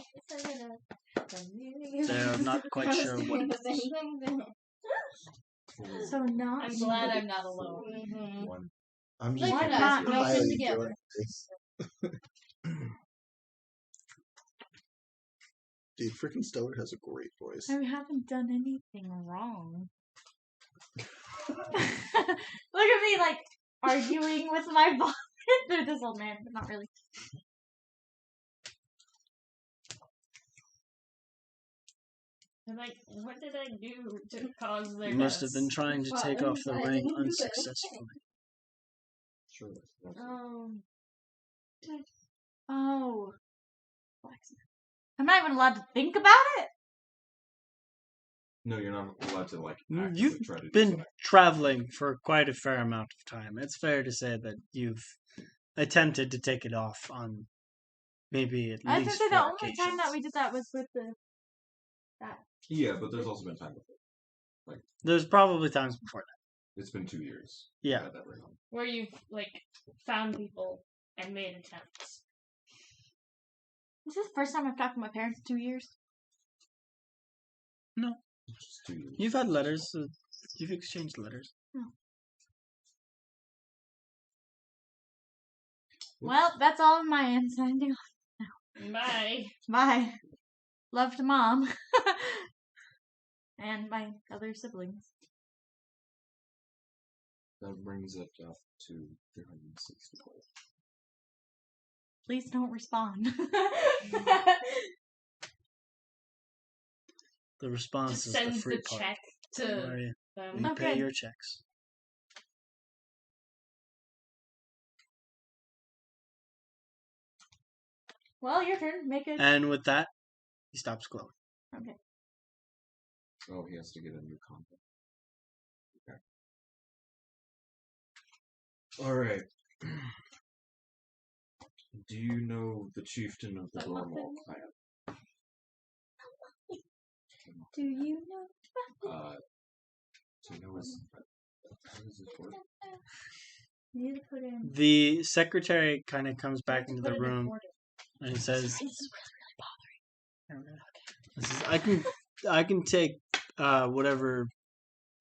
They're not quite sure what it is. So, not. I'm glad I'm not alone. Mm-hmm. One. I'm Like just that, highly melted enjoying together. this. Dude, freaking Stellar has a great voice. I haven't done anything wrong. Look at me, like, arguing with my boss through this old man, but not really. I'm like, what did I do to cause their You must have deaths? been trying to take off the I ring didn't do that. unsuccessfully. Sure. Oh. I'm not even allowed to think about it? No, you're not allowed to like. You've actively try to do Been something. traveling for quite a fair amount of time. It's fair to say that you've attempted to take it off on maybe at I was least gonna say the 4 only occasions. time that we did that was with the. Yeah, but there's also been time before. There's probably times before that. It's been 2 years. Yeah. I had that ring on. Where you've like found people and made attempts. This is the first time I've talked to my parents in 2 years. Just 2 years. You've had letters. You've exchanged letters. Well, that's all on my end. Signing off. Bye. Bye. Love to mom. And my other siblings. That brings it up to 364. Please don't respond. The response Just is the sends free the part. check Don't to worry. them. We Okay. pay your checks. Well, your turn. Make it. And with that, he stops glowing. Okay. Oh, he has to get a new contact. Okay. Alright. Do you know the chieftain of the Dormal clan? Do you know? Do you know his... How does this work? You need to put in. The secretary kind of comes back into Put the it in room order. and he says, This is really bothering. This is, I can take whatever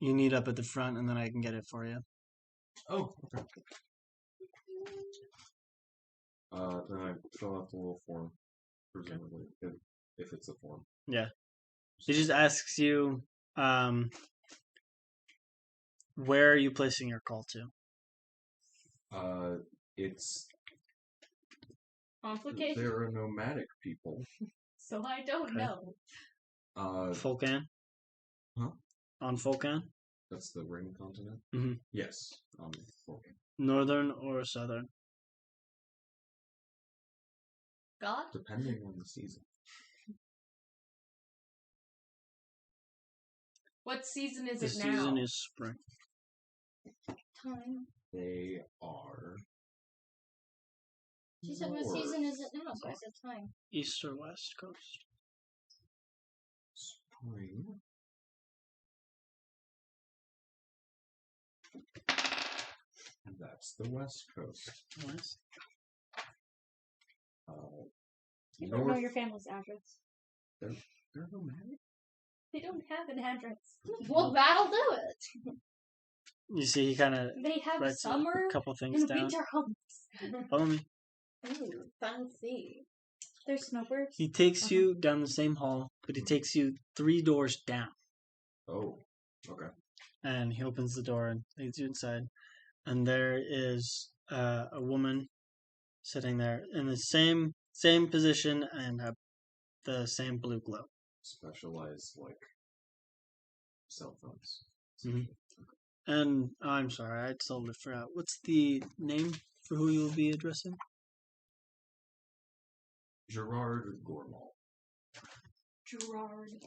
you need up at the front and then I can get it for you. Oh, okay. Then I fill out the little form, presumably, if it's a form. Yeah. He just asks you, where are you placing your call to? It's... Complicated. There are nomadic people. So I don't Okay. know. Fulcan? Huh? On Fulcan? That's the ring continent? Mhm. Yes, Vulcan. Northern or southern? God? Depending on the season. What season is The it now? season is spring. Time. They are... She said, what season is it now? So I said time. East or west coast? Green. And that's the West Coast. West. You don't know your family's address. They're nomadic? They don't have an address. Well, that'll do it. You see, he kind of They have writes summer a couple things and down. winter homes. Follow me. Ooh, fancy. They're snowbirds. He takes you down the same hall, but he takes you 3 doors down. Oh, okay. And he opens the door and leads you inside. And there is a woman sitting there in the same position and the same blue glow. Specialized, like, cell phones. Mhm. And I'm sorry, I totally forgot. What's the name for who you'll be addressing? Gerard Gourmand. Gerard.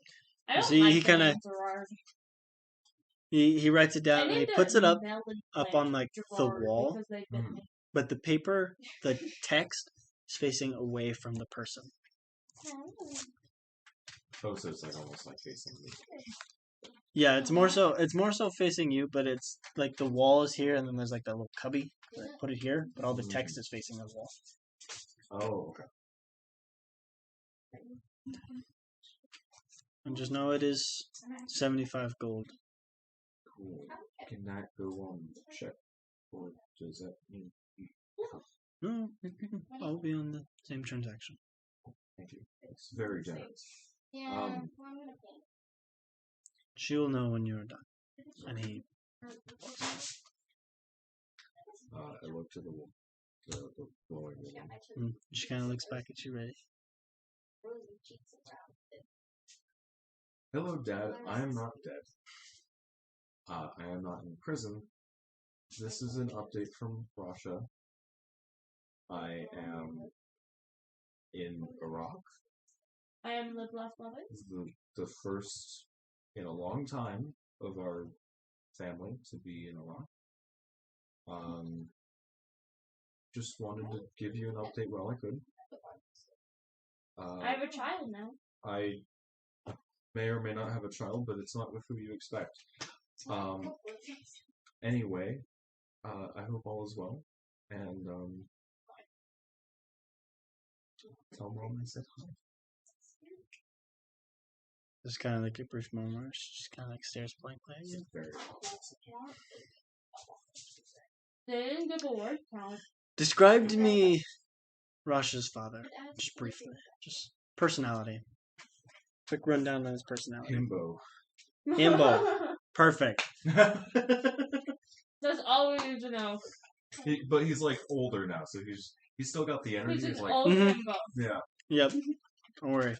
I don't See, like he the kinda- name Gerard. He writes it I down and he named puts a it up melon up plant on like the Gerard wall, because they bit me. but the paper, the text is facing away from the person. Oh, so it's like almost like facing me. Yeah, it's more so facing you, but it's like the wall is here and then there's like that little cubby. Like, put it here, but all the text is facing the wall. Oh, okay. And just know it is 75 gold. Cool. Can that go on check? Or does that mean No, it can all be on the same transaction. thank you? It's very generous. Yeah, Um, I'm gonna paint. She will know when you're done. And he I look to the glowing woman. she kind of looks back at you, ready. Hello, Dad. I am not dead. I am not in prison. This is an update from Russia. I am in Iraq. I am the Black Mother. This is the first in a long time of our family to be in Iraq. Just wanted to give you an update while I could. I have a child now. I may or may not have a child, but it's not with who you expect. Anyway, I hope all is well, and tell Mom I said hi. Just kind of like a brief moment where she just kind of like stares blankly at you. Very They didn't give a word count. Describe to me Rasha's father, just briefly. Just personality. Quick rundown on his personality. Himbo. Himbo. Perfect. That's all we need to know. But he's like older now, so he's still got the energy. He's an He's like, old Mhm. Himbo. yeah. Yep. Don't worry.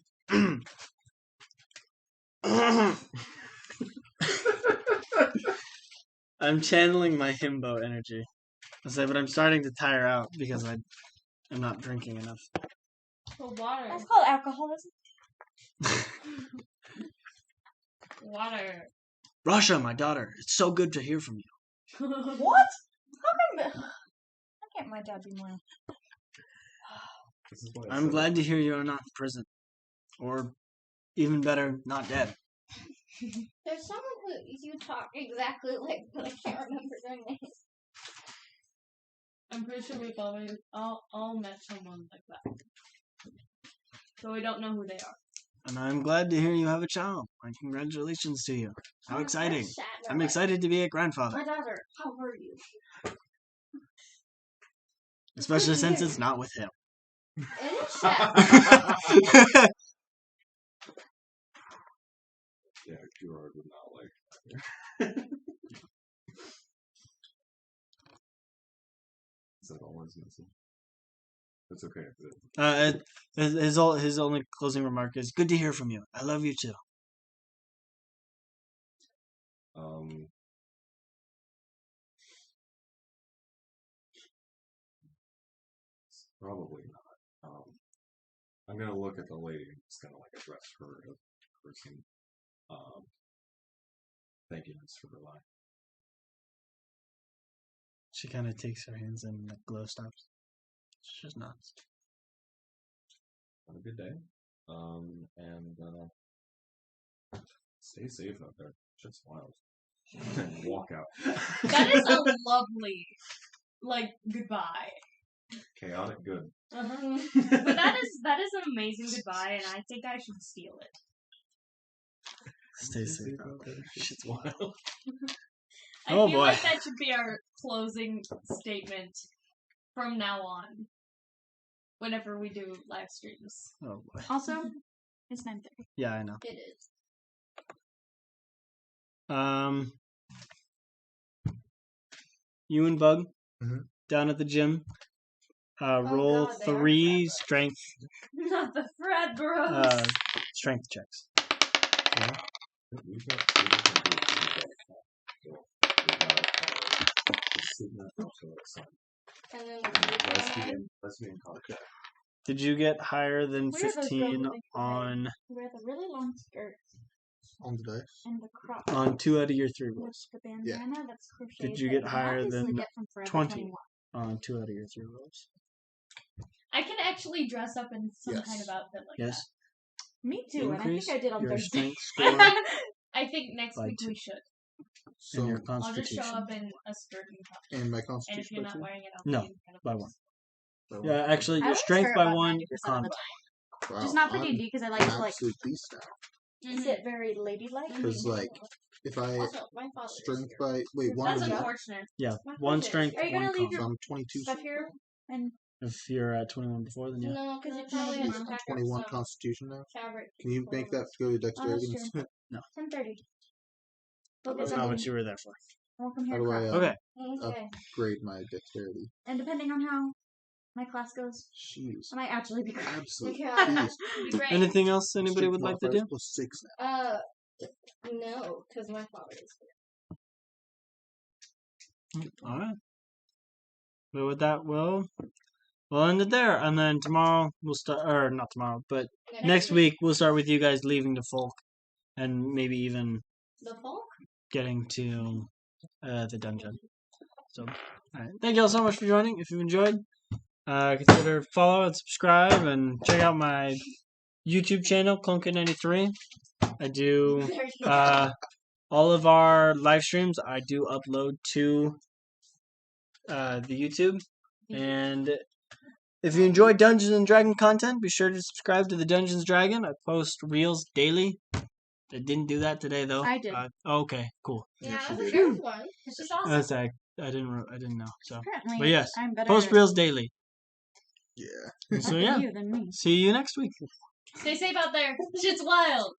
I'm channeling my himbo energy. I say, but I'm starting to tire out because I'm not drinking enough. The water. That's called alcoholism. Water. Rasha, my daughter, it's so good to hear from you. What? How come? How can't my dad be more? This is why I I'm said glad to hear you are not in prison. Or, even better, not dead. There's someone who you talk exactly like, but I can't remember their name. I'm pretty sure we've always all met someone like that. So we don't know who they are. And I'm glad to hear you have a child. And congratulations to you. How exciting. I'm excited to be a grandfather. My daughter, how are you? Especially since it's not with him. It is Chef. Yeah, Gerard would not like that. Is that all he's missing? It's okay. His only closing remark is, good to hear from you. I love you too. Probably not. I'm gonna look at the lady and just gonna like address her as a person. Thank you, Miss, for the line. She kind of takes her hands and the glow stops. She just nods. Have a good day. And Stay safe out there. Shit's wild. Walk out. That is a lovely, like, goodbye. Chaotic good. Uh-huh. But that is an amazing goodbye, and I think I should steal it. Stay safe out there. Shit's wild. I Oh, feel boy. like that should be our closing statement from now on. Whenever we do live streams. Oh boy. Also, it's 9:30. Yeah, I know. It is. You and Bug Mhm. down at the gym. Roll God, they are 3 fat, strength Not the frat bros. strength checks. We've got two different groups. And then Lesbian culture. Did you get higher than Where are those 15 girls that on wear the really long skirts On the dice. and the crop 2 out of your 3 with rolls? the bandana that's crocheted. Did you that get can higher obviously than get from Forever 20? 21. On 2 out of your 3 rolls. I can actually dress up in some Yes. kind of outfit like Yes. Me too, Increase and I think I did on your Thursday. strength that. score I think next By week 2. we should. So and your I'll just constitution. show up in a skirt and top. and my And if constitution you're by not two? wearing it, I'll No, be kind of by 1. By one? Yeah, actually, I your wear strength skirt by about 1, 90% your of con the by time. Wow, Just not for I'm D&D because I like an to like absolute beast now. sit very ladylike. Because like, if I Also, my father is strength here. by wait one That's of them, unfortunate. Yeah, My 1 father is strength, Are you 1 gonna leave con. so I'm 22. Stuff here and If you're at 21 before, then yeah. No, because you probably had to I'm pack up 21 some Constitution now. fabric. Can you make that go to dexterity? Oh, that's true. No. 10:30. That's Focus not on what you were there for. welcome here. How do I class. Okay. Okay. upgrade my dexterity? And depending on how my class goes, Jeez, I might actually be great. absolute Yeah. beast. It'd be great. Anything else anybody Strength would like to do? modifiers plus 6 now. No, because my father is here. Alright. But with that, we'll end it there. And then tomorrow, we'll start, or not tomorrow, but next week, we'll start with you guys leaving the folk. And maybe even The folk? getting to the dungeon. So, alright. Thank you all so much for joining. If you've enjoyed, consider follow and subscribe and check out my YouTube channel, Clunkin93. I do all of our live streams. I do upload to the YouTube. And if you enjoy Dungeons and Dragon content, be sure to subscribe to the Dungeons Dragon. I post reels daily. I didn't do that today though. I did. Okay, cool. Yeah, Yes, you there's did. one. It's just awesome. That's I didn't know. So, Apparently, but yes, I'm better post at reels daily. Yeah. So at yeah, you than me. see you next week. Stay safe out there. Shit's wild.